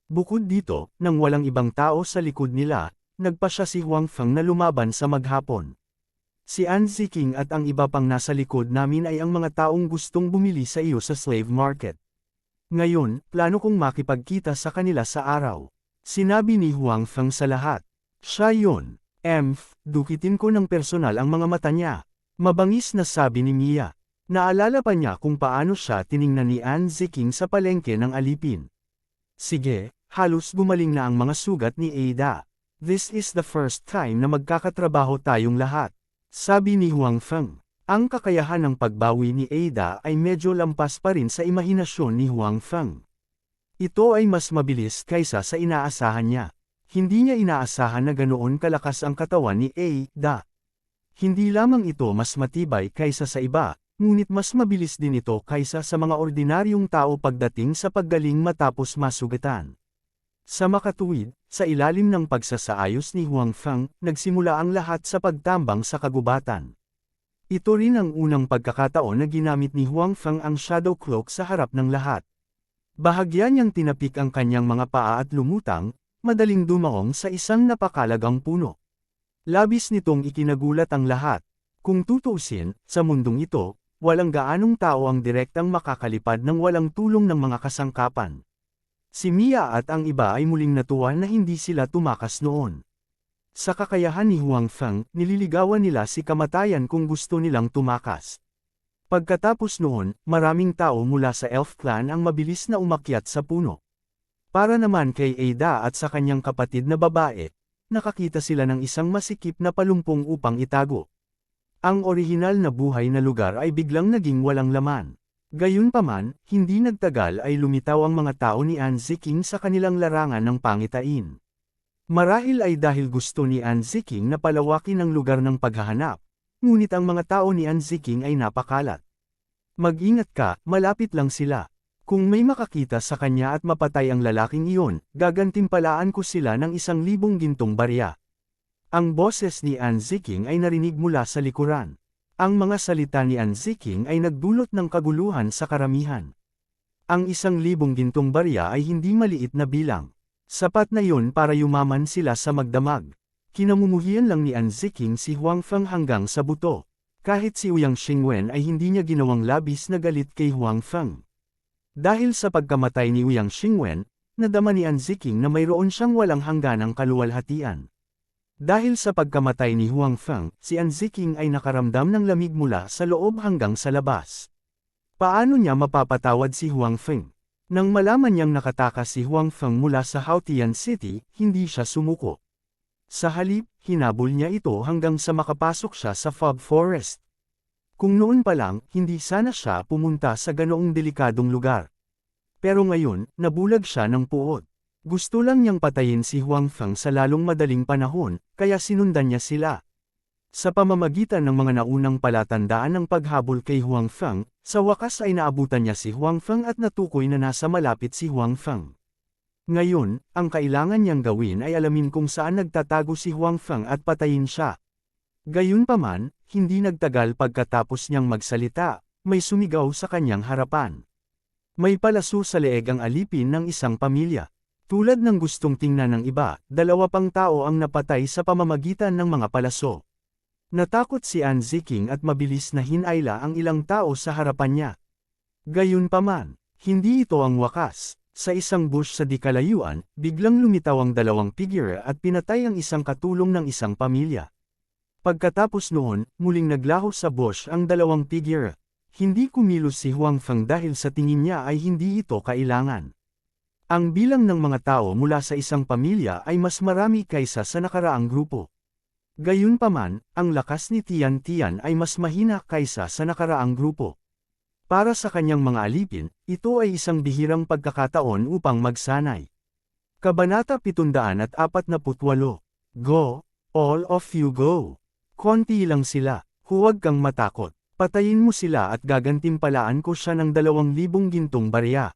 Bukod dito, nang walang ibang tao sa likod nila, nagpasya si Huang Feng na lumaban sa maghapon. Si An Ziking at ang iba pang nasa likod namin ay ang mga taong gustong bumili sa iyo sa slave market. Ngayon, plano kong makipagkita sa kanila sa araw. Sinabi ni Huang Feng sa lahat. Siya yun. Dukitin ko ng personal ang mga mata niya. Mabangis na sabi ni Mia. Naalala pa niya kung paano siya tiningnan ni An Ziking sa palengke ng alipin. Sige, halos gumaling na ang mga sugat ni Ada. This is the first time na magkakatrabaho tayong lahat. Sabi ni Huang Feng. Ang kakayahan ng pagbawi ni Ada ay medyo lampas pa rin sa imahinasyon ni Huang Feng. Ito ay mas mabilis kaysa sa inaasahan niya. Hindi niya inaasahan na ganoon kalakas ang katawan ni Ada. Hindi lamang ito mas matibay kaysa sa iba, ngunit mas mabilis din ito kaysa sa mga ordinaryong tao pagdating sa paggaling matapos masugatan. Sa makatuwid, sa ilalim ng pagsasaayos ni Huang Feng, nagsimula ang lahat sa pagtambang sa kagubatan. Ito rin ang unang pagkakataon na ginamit ni Huang Feng ang Shadow Cloak sa harap ng lahat. Bahagya niyang tinapik ang kanyang mga paa at lumutang, madaling dumaong sa isang napakalagang puno. Labis nitong ikinagulat ang lahat. Kung tutuusin, sa mundong ito, walang gaanong tao ang direktang makakalipad ng walang tulong ng mga kasangkapan. Si Mia at ang iba ay muling natuwa na hindi sila tumakas noon. Sa kakayahan ni Huang Feng, nililigawan nila si kamatayan kung gusto nilang tumakas. Pagkatapos noon, maraming tao mula sa Elf Clan ang mabilis na umakyat sa puno. Para naman kay Ada at sa kanyang kapatid na babae, nakakita sila ng isang masikip na palumpong upang itago. Ang orihinal na buhay na lugar ay biglang naging walang laman. Gayunpaman, hindi nagtagal ay lumitaw ang mga tao ni An Ziking sa kanilang larangan ng pangitain. Marahil ay dahil gusto ni An Ziking na palawakin ang lugar ng paghahanap, ngunit ang mga tao ni An Ziking ay napakalat. Mag-ingat ka, malapit lang sila. Kung may makakita sa kanya at mapatay ang lalaking iyon, gagantimpalaan ko sila ng 1,000 gintong barya. Ang boses ni An Ziking ay narinig mula sa likuran. Ang mga salita ni An Ziking ay nagdulot ng kaguluhan sa karamihan. Ang 1,000 gintong barya ay hindi maliit na bilang. Sapat na yun para yumaman sila sa magdamag. Kinamumuhian lang ni An Ziking si Huang Feng hanggang sa buto. Kahit si Ouyang Xingwen ay hindi niya ginawang labis na galit kay Huang Feng. Dahil sa pagkamatay ni Ouyang Xingwen, nadama ni An Ziking na mayroon siyang walang hangganang kaluwalhatian. Dahil sa pagkamatay ni Huang Feng, si An Ziking ay nakaramdam ng lamig mula sa loob hanggang sa labas. Paano niya mapapatawad si Huang Feng? Nang malaman niyang nakatakas si Huang Feng mula sa Haotian City, hindi siya sumuko. Sa halip, hinabol niya ito hanggang sa makapasok siya sa Fog Forest. Kung noon pa lang, hindi sana siya pumunta sa ganoong delikadong lugar. Pero ngayon, nabulag siya ng puot. Gusto lang niyang patayin si Huang Feng sa lalong madaling panahon, kaya sinundan niya sila. Sa pamamagitan ng mga naunang palatandaan ng paghabol kay Huang Feng, sa wakas ay naabutan niya si Huang Feng at natukoy na nasa malapit si Huang Feng. Ngayon, ang kailangan niyang gawin ay alamin kung saan nagtatago si Huang Feng at patayin siya. Gayunpaman, hindi nagtagal pagkatapos niyang magsalita, may sumigaw sa kanyang harapan. May palaso sa leeg ang alipin ng isang pamilya. Tulad ng gustong tingnan ng iba, 2 pang tao ang napatay sa pamamagitan ng mga palaso. Natakot si An Ziking at mabilis na hinayla ang ilang tao sa harapan niya. Gayunpaman, hindi ito ang wakas. Sa isang bush sa di kalayuan, biglang lumitaw ang 2 figure at pinatay ang isang katulong ng isang pamilya. Pagkatapos noon, muling naglaho sa bush ang 2 figure. Hindi kumilos si Huang Feng dahil sa tingin niya ay hindi ito kailangan. Ang bilang ng mga tao mula sa isang pamilya ay mas marami kaysa sa nakaraang grupo. Gayunpaman, ang lakas ni Tian Tian ay mas mahina kaysa sa nakaraang grupo. Para sa kanyang mga alipin, ito ay isang bihirang pagkakataon upang magsanay. Kabanata 748. Go! All of you go! Konti lang sila, huwag kang matakot. Patayin mo sila at gagantimpalaan ko siya ng 2,000 gintong barya.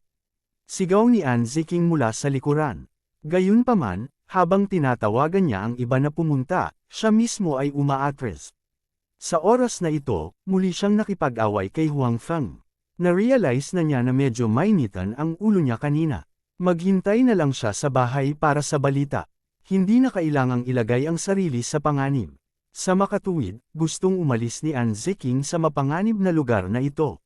Sigaw ni An Ziking mula sa likuran. Gayunpaman, habang tinatawagan niya ang iba na pumunta, siya mismo ay umaatres. Sa oras na ito, muli siyang nakipag-away kay Huang Feng. Na-realize na niya na medyo mainitan ang ulo niya kanina. Maghintay na lang siya sa bahay para sa balita. Hindi na kailangang ilagay ang sarili sa panganib. Sa makatuwid, gustong umalis ni An Ziking sa mapanganib na lugar na ito.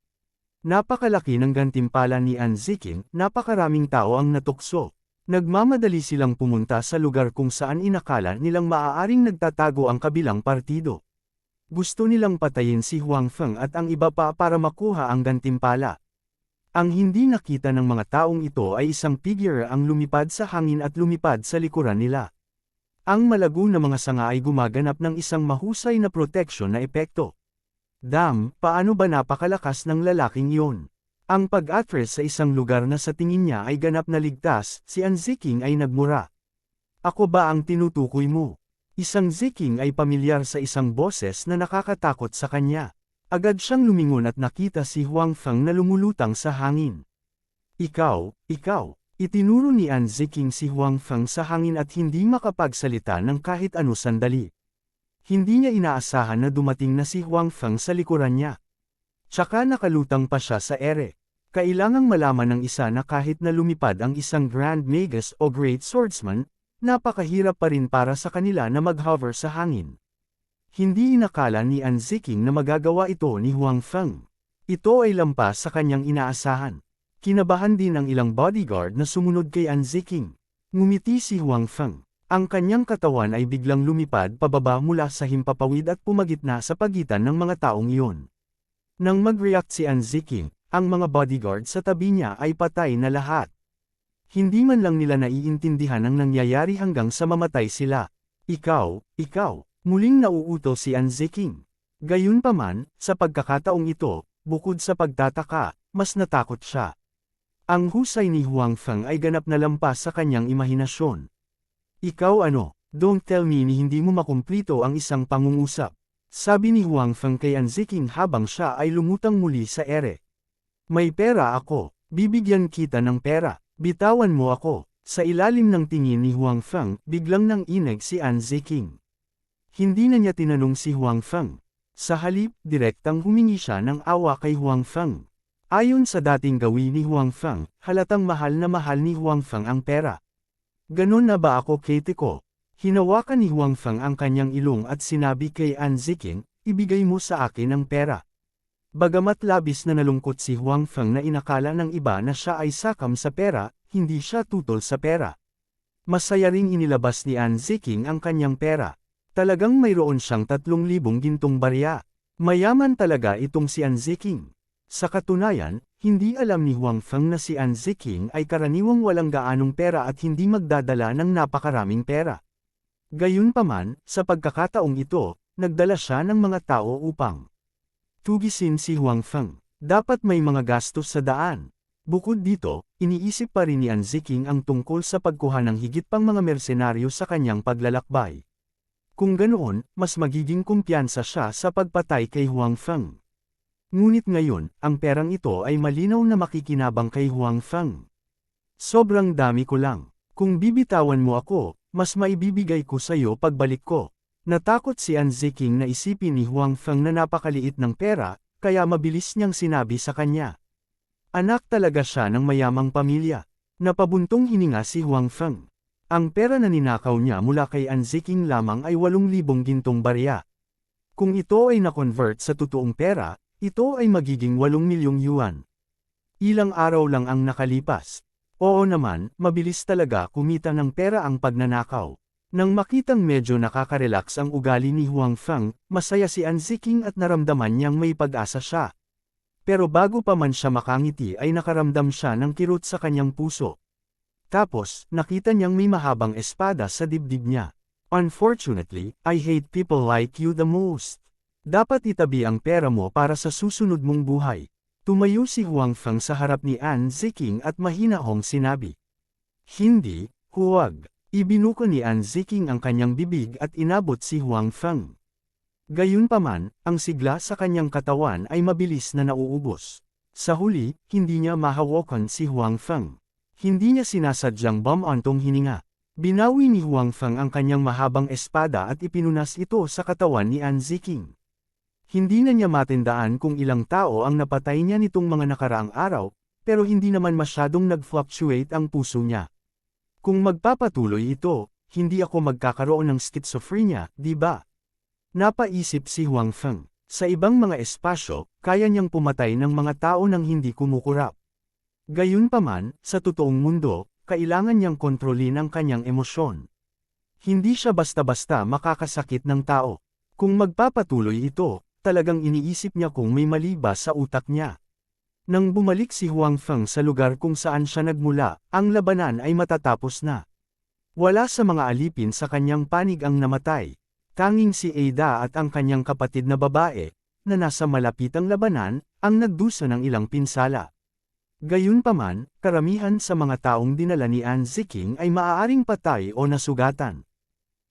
Napakalaki ng gantimpala ni An Ziking, napakaraming tao ang natukso. Nagmamadali silang pumunta sa lugar kung saan inakala nilang maaaring nagtatago ang kabilang partido. Gusto nilang patayin si Huang Feng at ang iba pa para makuha ang gantimpala. Ang hindi nakita ng mga taong ito ay isang figure ang lumipad sa hangin at lumipad sa likuran nila. Ang malago na mga sanga ay gumaganap ng isang mahusay na proteksyon na epekto. Paano ba napakalakas ng lalaking iyon? Ang pag-atras sa isang lugar na sa tingin niya ay ganap na ligtas, si An Ziking ay nagmura. Ako ba ang tinutukoy mo? Isang Ziking ay pamilyar sa isang boses na nakakatakot sa kanya. Agad siyang lumingon at nakita si Huang Feng na lumulutang sa hangin. Ikaw. Itinuro ni An Ziking si Huang Feng sa hangin at hindi makapagsalita ng kahit ano sandali. Hindi niya inaasahan na dumating na si Huang Feng sa likuran niya. Tsaka nakalutang pa siya sa ere. Kailangang malaman ng isa na kahit na lumipad ang isang Grand Magus o Great Swordsman, napakahirap pa rin para sa kanila na mag-hover sa hangin. Hindi inakala ni An Ziking na magagawa ito ni Huang Feng. Ito ay lampas sa kanyang inaasahan. Kinabahan din ang ilang bodyguard na sumunod kay An Ziking. Ngumiti si Huang Feng. Ang kanyang katawan ay biglang lumipad pababa mula sa himpapawid at pumagitna sa pagitan ng mga taong iyon. Nang mag-react si An Ziking, ang mga bodyguard sa tabi niya ay patay na lahat. Hindi man lang nila naiintindihan ang nangyayari hanggang sa mamatay sila. Ikaw, muling nauuto si An Ziking. Gayunpaman, sa pagkakataong ito, bukod sa pagtataka, mas natakot siya. Ang husay ni Huang Feng ay ganap na lampas sa kanyang imahinasyon. Ikaw ano, don't tell me ni hindi mo makumplito ang isang pangungusap. Sabi ni Huang Feng kay An Ziking habang siya ay lumutang muli sa ere. May pera ako, bibigyan kita ng pera, bitawan mo ako. Sa ilalim ng tingin ni Huang Feng, biglang nang ineg si An Ziking. Hindi na niya tinanong si Huang Feng. Sa halip, direktang humingi siya ng awa kay Huang Feng. Ayon sa dating gawin ni Huang Feng, halatang mahal na mahal ni Huang Feng ang pera. Ganon na ba ako, Kate ko? Hinawakan ni Huang Feng ang kanyang ilong at sinabi kay An Ziking, ibigay mo sa akin ang pera. Bagamat labis na nalungkot si Huang Feng na inakala ng iba na siya ay sakam sa pera, hindi siya tutol sa pera. Masaya ring inilabas ni An Ziking ang kanyang pera. Talagang mayroon siyang 3,000 gintong barya. Mayaman talaga itong si An Ziking. Sa katunayan, hindi alam ni Huang Feng na si An Ziking ay karaniwang walang gaanong pera at hindi magdadala ng napakaraming pera. Gayunpaman, sa pagkakataong ito, nagdala siya ng mga tao upang tugisin si Huang Feng. Dapat may mga gastos sa daan. Bukod dito, iniisip pa rin ni An Ziking ang tungkol sa pagkuha ng higit pang mga mersenaryo sa kanyang paglalakbay. Kung ganoon, mas magiging kumpiyansa siya sa pagpatay kay Huang Feng. Ngunit ngayon, ang perang ito ay malinaw na makikinabang kay Huang Feng. Sobrang dami ko lang. Kung bibitawan mo ako, mas maibibigay ko sa iyo pagbalik ko. Natakot si An Ziking na isipin ni Huang Feng na napakaliit ng pera, kaya mabilis niyang sinabi sa kanya. Anak talaga siya ng mayamang pamilya. Napabuntong hininga si Huang Feng. Ang pera na ninakaw niya mula kay An Ziking lamang ay 8,000 gintong barya. Kung ito ay na-convert sa totoong pera, ito ay magiging 8 milyong yuan. Ilang araw lang ang nakalipas. Oo naman, mabilis talaga kumita ng pera ang pagnanakaw. Nang makitang medyo nakaka-relax ang ugali ni Huang Feng, masaya si An Ziking at naramdaman niyang may pag-asa siya. Pero bago pa man siya makangiti ay nakaramdam siya ng kirot sa kanyang puso. Tapos, nakita niyang may mahabang espada sa dibdib niya. Unfortunately, I hate people like you the most. Dapat itabi ang pera mo para sa susunod mong buhay. Tumayo si Huang Feng sa harap ni An Ziking at mahinahong sinabi. Hindi, huwag. Ibinuko ni An Ziking ang kanyang bibig at inabot si Huang Feng. Gayunpaman, ang sigla sa kanyang katawan ay mabilis na nauubos. Sa huli, hindi niya mahawakan si Huang Feng. Hindi niya sinasadyang bumantong hininga. Binawi ni Huang Feng ang kanyang mahabang espada at ipinunas ito sa katawan ni An Ziking. Hindi na niya matindaan kung ilang tao ang napatay niya nitong mga nakaraang araw, pero hindi naman masyadong nag-fluctuate ang puso niya. Kung magpapatuloy ito, hindi ako magkakaroon ng schizophrenia, di ba? Napaisip si Huang Feng. Sa ibang mga espasyo, kaya niyang pumatay ng mga tao nang hindi kumukurap. Gayunpaman, sa totoong mundo, kailangan niyang kontrolin ang kanyang emosyon. Hindi siya basta-basta makakasakit ng tao. Kung magpapatuloy ito, talagang iniisip niya kung may mali ba sa utak niya. Nang bumalik si Huang Feng sa lugar kung saan siya nagmula, ang labanan ay matatapos na. Wala sa mga alipin sa kanyang panig ang namatay. Tanging si Ada at ang kanyang kapatid na babae, na nasa malapitang labanan, ang nagdusa ng ilang pinsala. Gayunpaman, karamihan sa mga taong dinala ni An Ziking ay maaaring patay o nasugatan.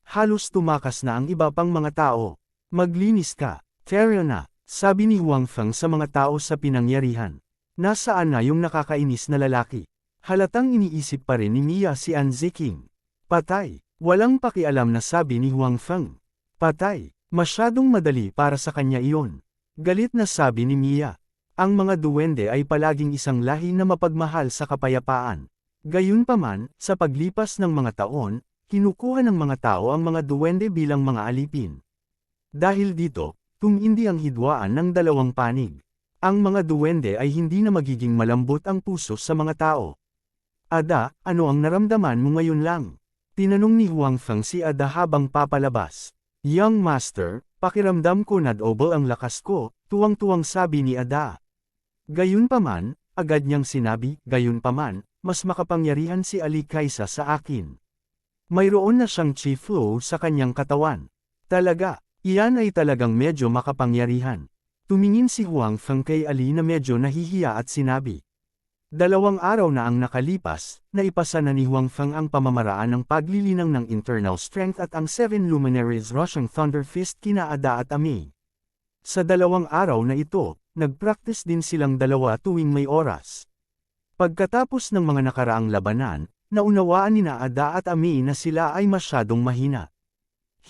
Halos tumakas na ang iba pang mga tao. Maglinis ka, Terra na, sabi ni Huang Feng sa mga tao sa pinangyarihan. Nasaan na yung nakakainis na lalaki? Halatang iniisip pa rin ni Mia si An Ziking. Patay, walang pakialam na sabi ni Huang Feng. Patay, masyadong madali para sa kanya iyon. Galit na sabi ni Mia. Ang mga duwende ay palaging isang lahi na mapagmahal sa kapayapaan. Gayunpaman, sa paglipas ng mga taon, kinukuha ng mga tao ang mga duwende bilang mga alipin. Dahil dito, tumindi ang hidwaan ng dalawang panig. Ang mga duwende ay hindi na magiging malambot ang puso sa mga tao. Ada, ano ang naramdaman mo ngayon lang? Tinanong ni Huang Feng si Ada habang papalabas. Young Master, pakiramdam ko na double ang lakas ko, tuwang-tuwang sabi ni Ada. Gayunpaman, agad niyang sinabi, gayunpaman, mas makapangyarihan si Ali kaysa sa akin. Mayroon na siyang chi flow sa kanyang katawan. Talaga, iyan ay talagang medyo makapangyarihan. Tumingin si Huang Feng kay Ali na medyo nahihiya at sinabi. 2 araw na ang nakalipas, naipasa na ni Huang Feng ang pamamaraan ng paglilinang ng internal strength at ang 7 luminaries Rushing Thunder Fist kina Ada at Ami. Sa 2 araw na ito, nagpractice din silang dalawa tuwing may oras. Pagkatapos ng mga nakaraang labanan, naunawaan ni Ada at Ami na sila ay masyadong mahina.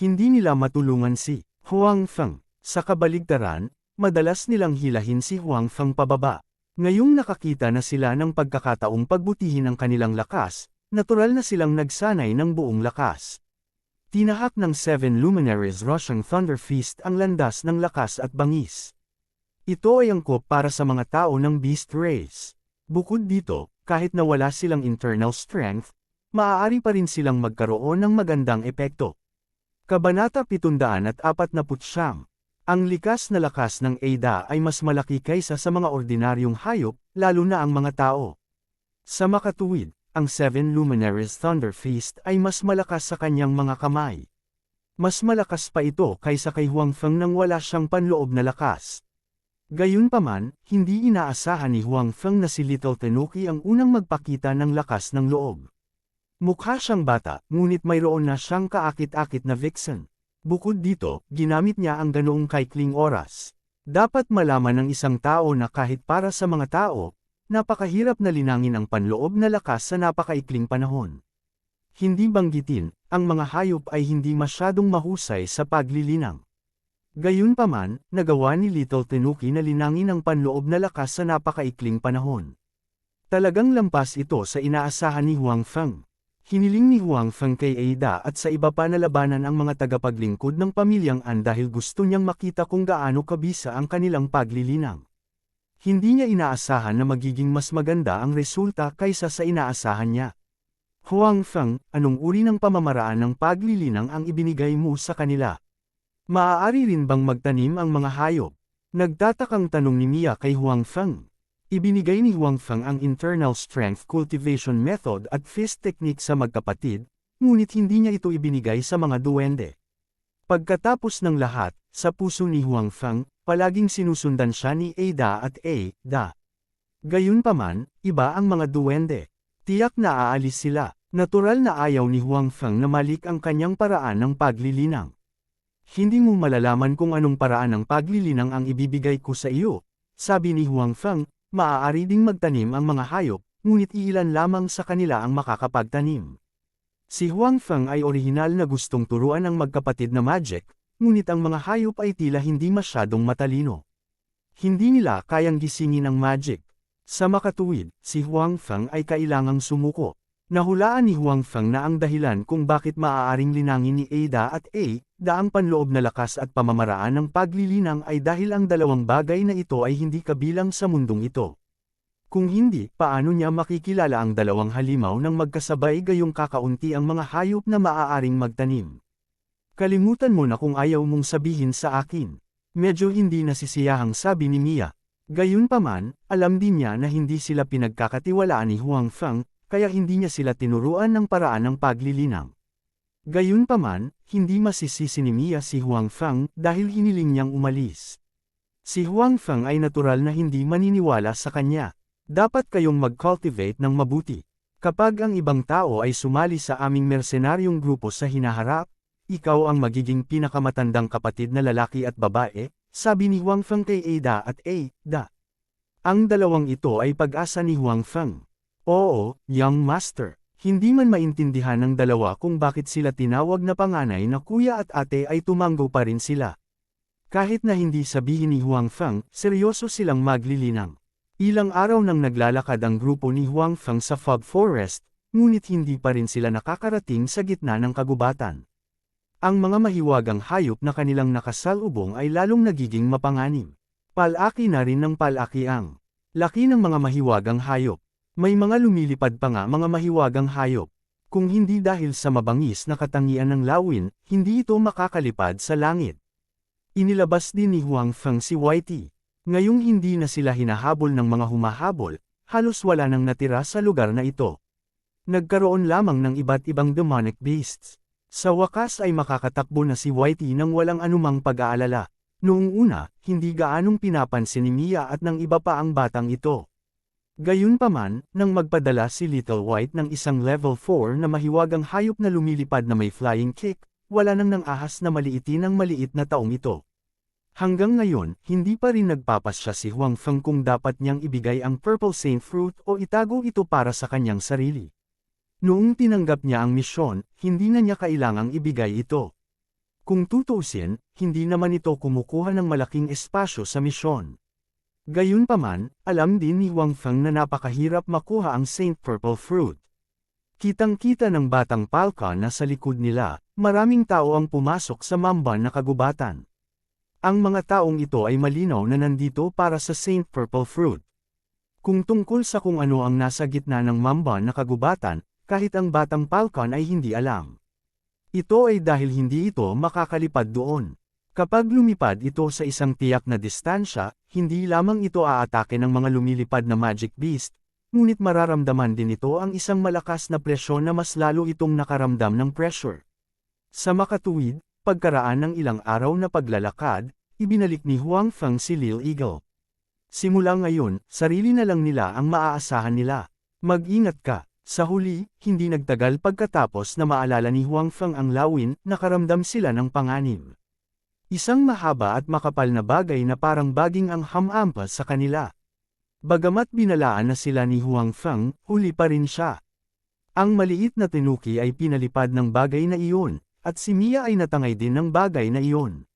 Hindi nila matulungan si Huang Feng. Sa kabaligtaran, madalas nilang hilahin si Huang Feng pababa. Ngayong nakakita na sila ng pagkakataong pagbutihin ang kanilang lakas, natural na silang nagsanay ng buong lakas. Tinahak ng 7 luminaries Rushing Thunder Fist ang landas ng lakas at bangis. Ito ay angkop para sa mga tao ng Beast Race. Bukod dito, kahit na wala silang internal strength, maaari pa rin silang magkaroon ng magandang epekto. Kabanata 749. Ang likas na lakas ng Ada ay mas malaki kaysa sa mga ordinaryong hayop, lalo na ang mga tao. Sa makatuwid, ang 7 luminaries Thunder Fist ay mas malakas sa kanyang mga kamay. Mas malakas pa ito kaysa kay Huang Feng nang wala siyang panloob na lakas. Gayunpaman, hindi inaasahan ni Huang Feng na si Little Tenuki ang unang magpakita ng lakas ng loob. Mukha siyang bata, ngunit mayroon na siyang kaakit-akit na vixen. Bukod dito, ginamit niya ang ganoong kaikling oras. Dapat malaman ng isang tao na kahit para sa mga tao, napakahirap na linangin ang panloob na lakas sa napakaikling panahon. Hindi banggitin, ang mga hayop ay hindi masyadong mahusay sa paglilinang. Gayunpaman, nagawa ni Little Tenuki na linangin ang panloob na lakas sa napakaikling panahon. Talagang lampas ito sa inaasahan ni Huang Feng. Hiniling ni Huang Feng kay Ada at sa iba pa na labanan ang mga tagapaglingkod ng pamilyang An dahil gusto niyang makita kung gaano kabisa ang kanilang paglilinang. Hindi niya inaasahan na magiging mas maganda ang resulta kaysa sa inaasahan niya. Huang Feng, anong uri ng pamamaraan ng paglilinang ang ibinigay mo sa kanila? Maaari rin bang magtanim ang mga hayop? Nagtatakang tanong ni Mia kay Huang Feng. Ibinigay ni Huang Feng ang internal strength cultivation method at fist technique sa magkapatid, ngunit hindi niya ito ibinigay sa mga duwende. Pagkatapos ng lahat, sa puso ni Huang Feng, palaging sinusundan siya ni Ada at Ada. Gayunpaman, iba ang mga duwende. Tiyak na aalis sila. Natural na ayaw ni Huang Feng na malik ang kanyang paraan ng paglilinang. Hindi mo malalaman kung anong paraan ng paglilinang ang ibibigay ko sa iyo, sabi ni Huang Feng. Maaari ding magtanim ang mga hayop, ngunit iilan lamang sa kanila ang makakapagtanim. Si Huang Feng ay orihinal na gustong turuan ang magkapatid na magic, ngunit ang mga hayop ay tila hindi masyadong matalino. Hindi nila kayang gisingin ang magic. Sa makatuwid, si Huang Feng ay kailangang sumuko. Nahulaan ni Huang Feng na ang dahilan kung bakit maaaring linangin ni Ada at Ada ang panloob na lakas at pamamaraan ng paglilinang ay dahil ang dalawang bagay na ito ay hindi kabilang sa mundong ito. Kung hindi, paano niya makikilala ang dalawang halimaw ng magkasabay gayong kakaunti ang mga hayop na maaaring magtanim? Kalimutan mo na kung ayaw mong sabihin sa akin. Medyo hindi nasisiyahang sabi ni Mia. Gayunpaman, alam din niya na hindi sila pinagkakatiwalaan ni Huang Feng, kaya hindi niya sila tinuruan ng paraan ng paglilinang. Gayunpaman, hindi masisisi ni Mia si Huang Feng dahil hiniling niyang umalis. Si Huang Feng ay natural na hindi maniniwala sa kanya. Dapat kayong mag-cultivate ng mabuti. Kapag ang ibang tao ay sumali sa aming mersenaryong grupo sa hinaharap, ikaw ang magiging pinakamatandang kapatid na lalaki at babae, sabi ni Huang Feng kay Ada at Ada. Ang dalawang ito ay pag-asa ni Huang Feng. Oo, young master. Hindi man maintindihan ng dalawa kung bakit sila tinawag na panganay na kuya at ate ay tumango pa rin sila. Kahit na hindi sabihin ni Huang Feng, seryoso silang maglilinang. Ilang araw nang naglalakad ang grupo ni Huang Feng sa Fog Forest, ngunit hindi pa rin sila nakakarating sa gitna ng kagubatan. Ang mga mahiwagang hayop na kanilang nakasalubong ay lalong nagiging mapanganib. Palaki na rin ng palaki ang laki ng mga mahiwagang hayop. May mga lumilipad pa nga mga mahiwagang hayop. Kung hindi dahil sa mabangis na katangian ng lawin, hindi ito makakalipad sa langit. Inilabas din ni Huang Feng si Whitey. Ngayong hindi na sila hinahabol ng mga humahabol, halos wala nang natira sa lugar na ito. Nagkaroon lamang ng iba't ibang demonic beasts. Sa wakas ay makakatakbo na si Whitey nang walang anumang pag-aalala. Noong una, hindi gaanong pinapansin ni Mia at ng iba pa ang batang ito. Gayunpaman, nang magpadala si Little White ng isang level 4 na mahiwagang hayop na lumilipad na may flying kick, wala nang ahas na maliitin ang maliit na taong ito. Hanggang ngayon, hindi pa rin nagpapasya si Huang Feng kung dapat niyang ibigay ang Purple Saint Fruit o itago ito para sa kanyang sarili. Noong tinanggap niya ang misyon, hindi na niya kailangang ibigay ito. Kung tutuusin, hindi naman ito kumukuha ng malaking espasyo sa misyon. Gayunpaman, alam din ni Huang Feng na napakahirap makuha ang Saint Purple Fruit. Kitang-kita ng batang Falcon na sa likod nila, maraming tao ang pumasok sa mamba na kagubatan. Ang mga taong ito ay malinaw na nandito para sa Saint Purple Fruit. Kung tungkol sa kung ano ang nasa gitna ng mamba na kagubatan, kahit ang batang Falcon ay hindi alam. Ito ay dahil hindi ito makakalipad doon. Kapag lumipad ito sa isang tiyak na distansya, hindi lamang ito aatake ng mga lumilipad na magic beast, ngunit mararamdaman din ito ang isang malakas na presyon na mas lalo itong nakaramdam ng pressure. Sa makatuwid, pagkaraan ng ilang araw na paglalakad, ibinalik ni Huang Feng si Lil Eagle. Simula ngayon, sarili na lang nila ang maaasahan nila. Mag-ingat ka. Sa huli, hindi nagtagal pagkatapos na maalala ni Huang Feng ang lawin, nakaramdam sila ng panganib. Isang mahaba at makapal na bagay na parang baging ang hamampas sa kanila. Bagamat binalaan na sila ni Huang Feng, huli pa rin siya. Ang maliit na tinuki ay pinalipad ng bagay na iyon, at si Mia ay natangay din ng bagay na iyon.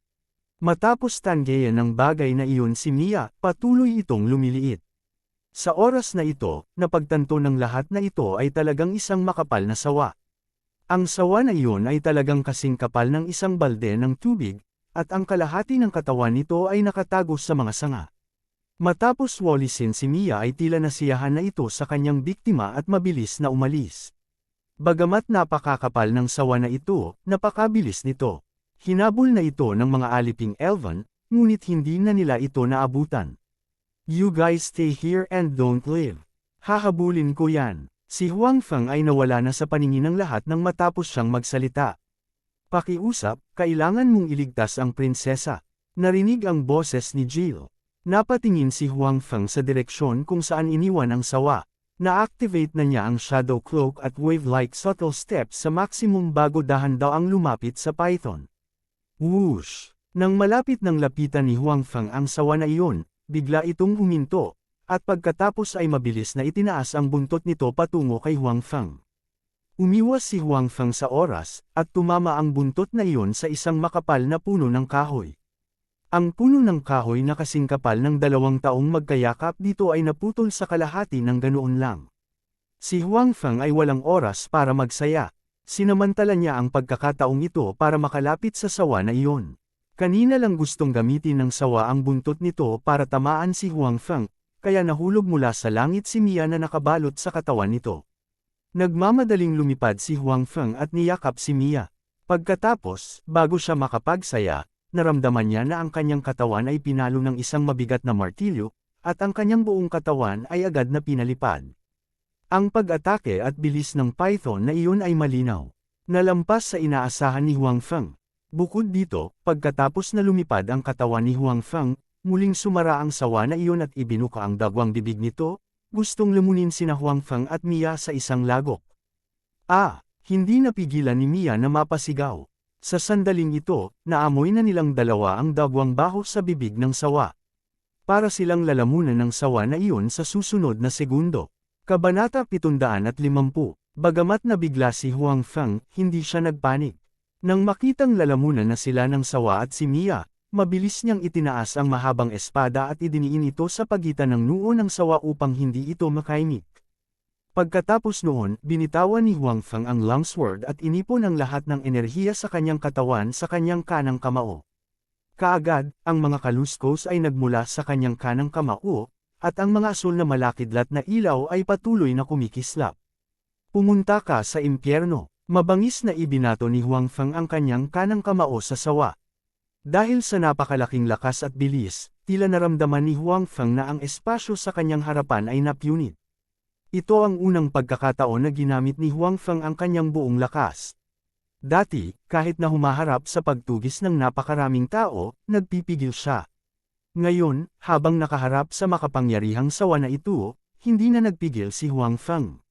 Matapos tanggayan ng bagay na iyon si Mia, patuloy itong lumiliit. Sa oras na ito, napagtanto ng lahat na ito ay talagang isang makapal na sawa. Ang sawa na iyon ay talagang kasing kapal ng isang balde ng tubig, at ang kalahati ng katawan nito ay nakatago sa mga sanga. Matapos walisin si Mia ay tila nasiyahan na ito sa kanyang biktima at mabilis na umalis. Bagamat napakakapal ng sawa na ito, napakabilis nito. Hinabol na ito ng mga aliping elven, ngunit hindi na nila ito naabutan. You guys stay here and don't leave. Hahabulin ko yan. Si Huang Feng ay nawala na sa paningin ng lahat nang matapos siyang magsalita. Pakiusap, kailangan mong iligtas ang prinsesa. Narinig ang boses ni Jill. Napatingin si Huang Feng sa direksyon kung saan iniwan ang sawa. Na-activate na niya ang Shadow Cloak at wave-like subtle steps sa maximum bago dahan-daw ang lumapit sa python. Whoosh! Nang malapit ng lapitan ni Huang Feng ang sawa na iyon, bigla itong huminto, at pagkatapos ay mabilis na itinaas ang buntot nito patungo kay Huang Feng. Umiwas si Huang Feng sa oras, at tumama ang buntot na iyon sa isang makapal na puno ng kahoy. Ang puno ng kahoy na kasing kapal ng 2 taong magkayakap dito ay naputol sa kalahati ng ganoon lang. Si Huang Feng ay walang oras para magsaya. Sinamantala niya ang pagkakataong ito para makalapit sa sawa na iyon. Kanina lang gustong gamitin ng sawa ang buntot nito para tamaan si Huang Feng, kaya nahulog mula sa langit si Mia na nakabalot sa katawan nito. Nagmamadaling lumipad si Huang Feng at niyakap si Mia. Pagkatapos, bago siya makapagsaya, naramdaman niya na ang kanyang katawan ay pinalo ng isang mabigat na martilyo, at ang kanyang buong katawan ay agad na pinalipad. Ang pag-atake at bilis ng python na iyon ay malinaw. Nalampas sa inaasahan ni Huang Feng. Bukod dito, pagkatapos na lumipad ang katawan ni Huang Feng, muling sumara ang sawa na iyon at ibinuka ang dagwang bibig nito, gustong lumunin sina Huang Feng at Mia sa isang lagok. Hindi napigilan ni Mia na mapasigaw. Sa sandaling ito, naamoy na nilang dalawa ang dagwang baho sa bibig ng sawa. Para silang lalamunan ng sawa na iyon sa susunod na segundo. Kabanata 750. Bagamat nabigla si Huang Feng, hindi siya nagpanik. Nang makitang lalamunan na sila ng sawa at si Mia, mabilis niyang itinaas ang mahabang espada at idiniin ito sa pagitan ng noo ng sawa upang hindi ito makaimik. Pagkatapos noon, binitawan ni Huang Feng ang longsword at inipon ang lahat ng enerhiya sa kanyang katawan sa kanyang kanang kamao. Kaagad, ang mga kaluskos ay nagmula sa kanyang kanang kamao, at ang mga asul na malakidlat na ilaw ay patuloy na kumikislap. Pumunta ka sa impyerno. Mabangis na ibinato ni Huang Feng ang kanyang kanang kamao sa sawa. Dahil sa napakalaking lakas at bilis, tila naramdaman ni Huang Feng na ang espasyo sa kanyang harapan ay napunit. Ito ang unang pagkakataon na ginamit ni Huang Feng ang kanyang buong lakas. Dati, kahit na humaharap sa pagtugis ng napakaraming tao, nagpipigil siya. Ngayon, habang nakaharap sa makapangyarihang sawa na ito, hindi na nagpigil si Huang Feng.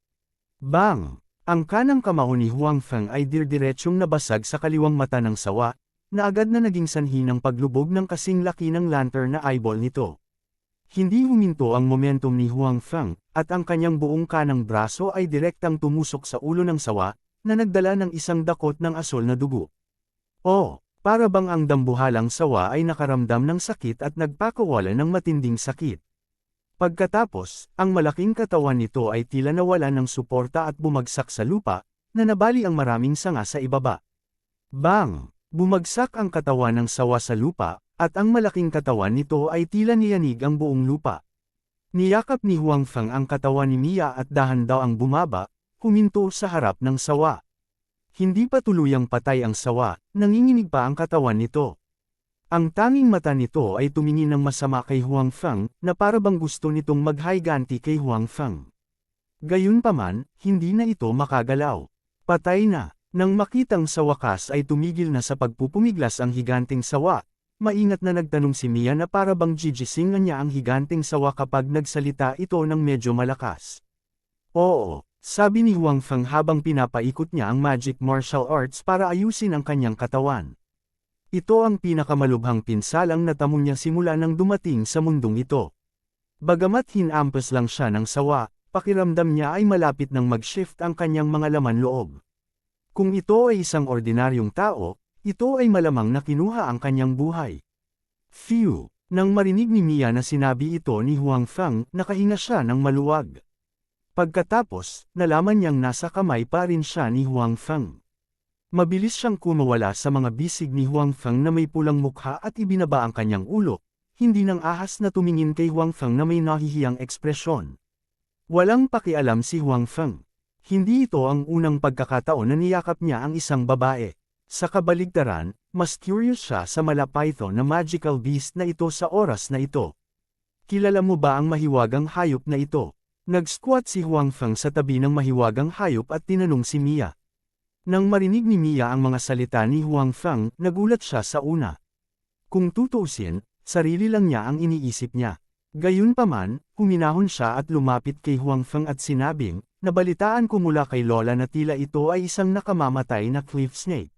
Bang! Ang kanang kamao ni Huang Feng ay dirdiretsyong nabasag sa kaliwang mata ng sawa, na agad na naging sanhi ng paglubog ng kasing laki ng lantern na eyeball nito. Hindi huminto ang momentum ni Huang Feng, at ang kanyang buong kanang braso ay direktang tumusok sa ulo ng sawa, na nagdala ng isang dakot ng asol na dugo. Para bang ang dambuhalang sawa ay nakaramdam ng sakit at nagpakawala ng matinding sakit. Pagkatapos, ang malaking katawan nito ay tila nawala ng suporta at bumagsak sa lupa, na nabali ang maraming sanga sa ibaba. Bang! Bumagsak ang katawan ng sawa sa lupa, at ang malaking katawan nito ay tila niyanig ang buong lupa. Niyakap ni Huang Feng ang katawan ni Mia at dahan daw ang bumaba, huminto sa harap ng sawa. Hindi pa tuluyang patay ang sawa, nanginginig pa ang katawan nito. Ang tanging mata nito ay tumingin ng masama kay Huang Feng, na para bang gusto nitong maghiganti kay Huang Feng. Gayunpaman, hindi na ito makagalaw. Patay na. Nang makitang sa wakas ay tumigil na sa pagpupumiglas ang higanting sawa, maingat na nagtanong si Mia na para bang gigisingan niya ang higanting sawa kapag nagsalita ito ng medyo malakas. Oo, sabi ni Huang Feng habang pinapaikot niya ang magic martial arts para ayusin ang kanyang katawan. Ito ang pinakamalubhang pinsalang natamo niya simula nang dumating sa mundong ito. Bagamat hinampas lang siya ng sawa, pakiramdam niya ay malapit nang mag-shift ang kanyang mga laman loob. Kung ito ay isang ordinaryong tao, ito ay malamang na kinuha ang kanyang buhay. Phew! Nang marinig ni Mia na sinabi ito ni Huang Feng, nakahinga siya ng maluwag. Pagkatapos, nalaman niyang nasa kamay pa rin siya ni Huang Feng. Mabilis siyang kumawala sa mga bisig ni Huang Feng na may pulang mukha at ibinaba ang kanyang ulo, hindi nang ahas na tumingin kay Huang Feng na may nahihiyang ekspresyon. Walang pakialam si Huang Feng. Hindi ito ang unang pagkakataon na niyakap niya ang isang babae. Sa kabaligtaran, mas curious siya sa malapaython na magical beast na ito sa oras na ito. Kilala mo ba ang mahiwagang hayop na ito? Nag-squat si Huang Feng sa tabi ng mahiwagang hayop at tinanong si Mia. Nang marinig ni Mia ang mga salita ni Huang Feng, nagulat siya sa una. Kung tutuusin, sarili lang niya ang iniisip niya. Gayunpaman, huminahon siya at lumapit kay Huang Feng at sinabing, nabalitaan ko mula kay Lola na tila ito ay isang nakamamatay na cliff snake.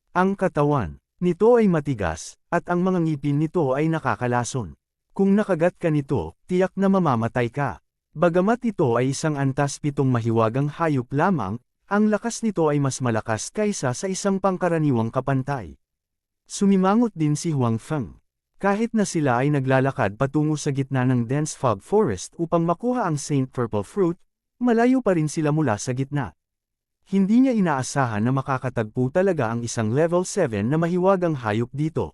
Ang katawan nito ay matigas, at ang mga ngipin nito ay nakakalason. Kung nakagat ka nito, tiyak na mamamatay ka. Bagamat ito ay isang antas pitong mahiwagang hayop lamang, ang lakas nito ay mas malakas kaysa sa isang pangkaraniwang kapantay. Sumimangot din si Huang Feng. Kahit na sila ay naglalakad patungo sa gitna ng dense fog forest upang makuha ang Saint Purple Fruit, malayo pa rin sila mula sa gitna. Hindi niya inaasahan na makakatagpo talaga ang isang level 7 na mahiwagang hayop dito.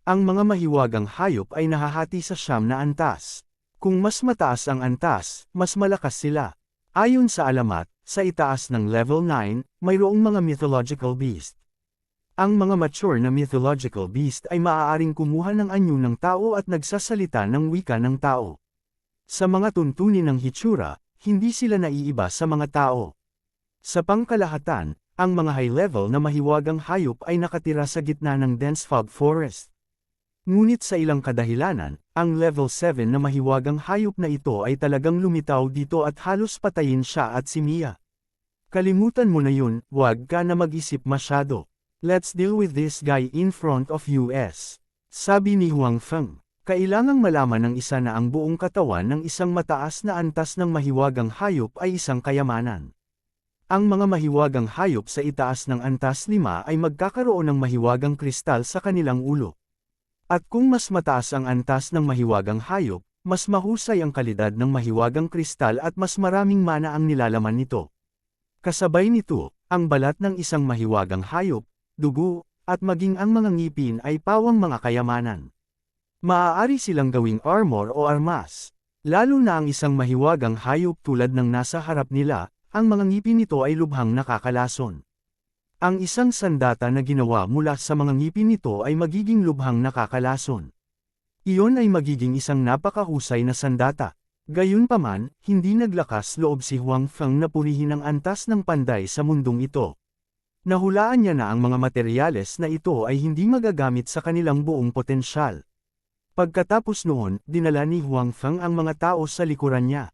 Ang mga mahiwagang hayop ay nahahati sa 9 na antas. Kung mas mataas ang antas, mas malakas sila. Ayon sa alamat, sa itaas ng level 9, mayroong mga mythological beast. Ang mga mature na mythological beast ay maaaring kumuha ng anyo ng tao at nagsasalita ng wika ng tao. Sa mga tuntunin ng hitsura, hindi sila naiiba sa mga tao. Sa pangkalahatan, ang mga high-level na mahiwagang hayop ay nakatira sa gitna ng dense fog forest. Ngunit sa ilang kadahilanan, ang level 7 na mahiwagang hayop na ito ay talagang lumitaw dito at halos patayin siya at si Mia. Kalimutan mo na yun, wag ka na mag-isip masyado. Let's deal with this guy in front of us. Sabi ni Huang Feng. Kailangang malaman ng isa na ang buong katawan ng isang mataas na antas ng mahiwagang hayop ay isang kayamanan. Ang mga mahiwagang hayop sa itaas ng antas 5 ay magkakaroon ng mahiwagang kristal sa kanilang ulo. At kung mas mataas ang antas ng mahiwagang hayop, mas mahusay ang kalidad ng mahiwagang kristal at mas maraming mana ang nilalaman nito. Kasabay nito, ang balat ng isang mahiwagang hayop, dugo, at maging ang mga ngipin ay pawang mga kayamanan. Maaari silang gawing armor o armas. Lalo na ang isang mahiwagang hayop tulad ng nasa harap nila, ang mga ngipin nito ay lubhang nakakalason. Ang isang sandata na ginawa mula sa mga ngipin nito ay magiging lubhang nakakalason. Iyon ay magiging isang napakahusay na sandata. Gayunpaman, hindi naglakas loob si Huang Feng na purihin ang antas ng panday sa mundong ito. Nahulaan niya na ang mga materyales na ito ay hindi magagamit sa kanilang buong potensyal. Pagkatapos noon, dinala ni Huang Feng ang mga tao sa likuran niya.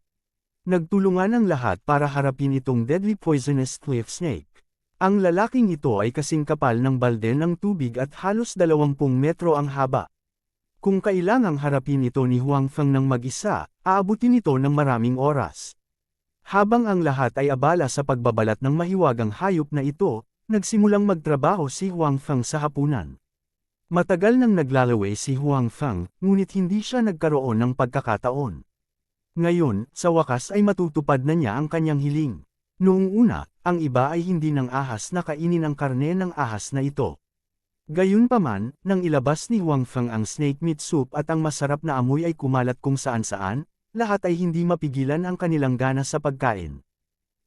Nagtulungan ang lahat para harapin itong deadly poisonous cliff snake. Ang lalaking ito ay kasing kapal ng balde ng tubig at halos 20 metro ang haba. Kung kailangang harapin ito ni Huang Feng ng mag-isa, aabutin ito ng maraming oras. Habang ang lahat ay abala sa pagbabalat ng mahiwagang hayop na ito, nagsimulang magtrabaho si Huang Feng sa hapunan. Matagal nang naglalaway si Huang Feng, ngunit hindi siya nagkaroon ng pagkakataon. Ngayon, sa wakas ay matutupad na niya ang kanyang hiling. Noong una, ang iba ay hindi ng ahas na kainin ang karne ng ahas na ito. Gayunpaman, nang ilabas ni Huang Feng ang snake meat soup at ang masarap na amoy ay kumalat kung saan-saan, lahat ay hindi mapigilan ang kanilang gana sa pagkain.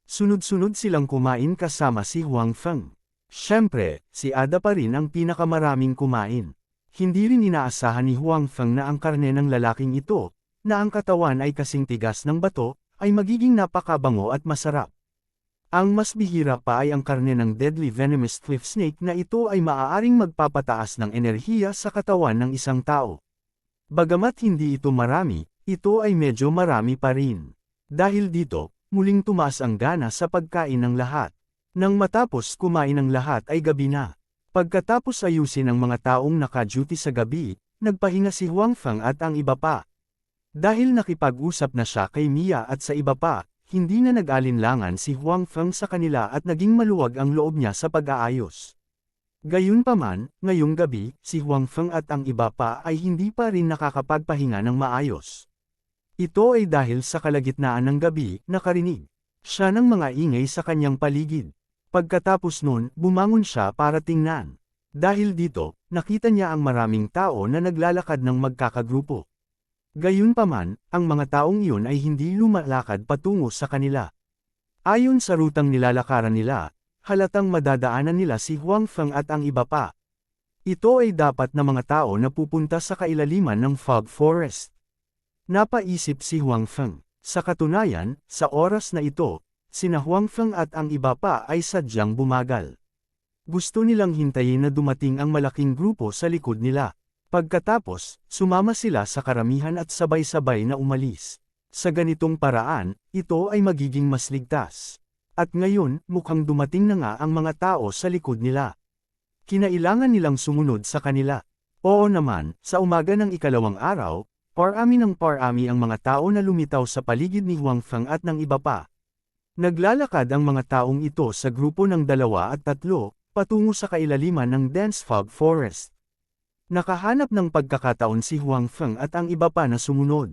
Sunod-sunod silang kumain kasama si Huang Feng. Siyempre, si Ada pa rin ang pinakamaraming kumain. Hindi rin inaasahan ni Huang Feng na ang karne ng lalaking ito, na ang katawan ay kasing tigas ng bato, ay magiging napakabango at masarap. Ang mas bihira pa ay ang karne ng deadly venomous cliff snake na ito ay maaaring magpapataas ng enerhiya sa katawan ng isang tao. Bagamat hindi ito marami, ito ay medyo marami pa rin. Dahil dito, muling tumaas ang gana sa pagkain ng lahat. Nang matapos kumain ng lahat ay gabi na. Pagkatapos ayusin ang mga taong naka-duty sa gabi, nagpahinga si Huang Feng at ang iba pa. Dahil nakipag-usap na siya kay Mia at sa iba pa, hindi na nag-alinlangan si Huang Feng sa kanila at naging maluwag ang loob niya sa pag-aayos. Gayunpaman, ngayong gabi, si Huang Feng at ang iba pa ay hindi pa rin nakakapagpahinga ng maayos. Ito ay dahil sa kalagitnaan ng gabi, nakarinig siya ng mga ingay sa kanyang paligid. Pagkatapos nun, bumangon siya para tingnan. Dahil dito, nakita niya ang maraming tao na naglalakad ng magkakagrupo. Gayunpaman, ang mga taong iyon ay hindi lumalakad patungo sa kanila. Ayon sa rutang nilalakaran nila, halatang madadaanan nila si Huang Feng at ang iba pa. Ito ay dapat na mga tao na pupunta sa kailaliman ng fog forest. Napaisip si Huang Feng. Sa katunayan, sa oras na ito, sina Huang Feng at ang iba pa ay sadyang bumagal. Gusto nilang hintayin na dumating ang malaking grupo sa likod nila. Pagkatapos, sumama sila sa karamihan at sabay-sabay na umalis. Sa ganitong paraan, ito ay magiging mas ligtas. At ngayon, mukhang dumating na nga ang mga tao sa likod nila. Kinailangan nilang sumunod sa kanila. Oo naman, sa umaga ng ikalawang araw, parami ng parami ang mga tao na lumitaw sa paligid ni Huang Feng at ng iba pa. Naglalakad ang mga taong ito sa grupo ng 2 at 3, patungo sa kailaliman ng dense fog forest. Nakahanap ng pagkakataon si Huang Feng at ang iba pa na sumunod.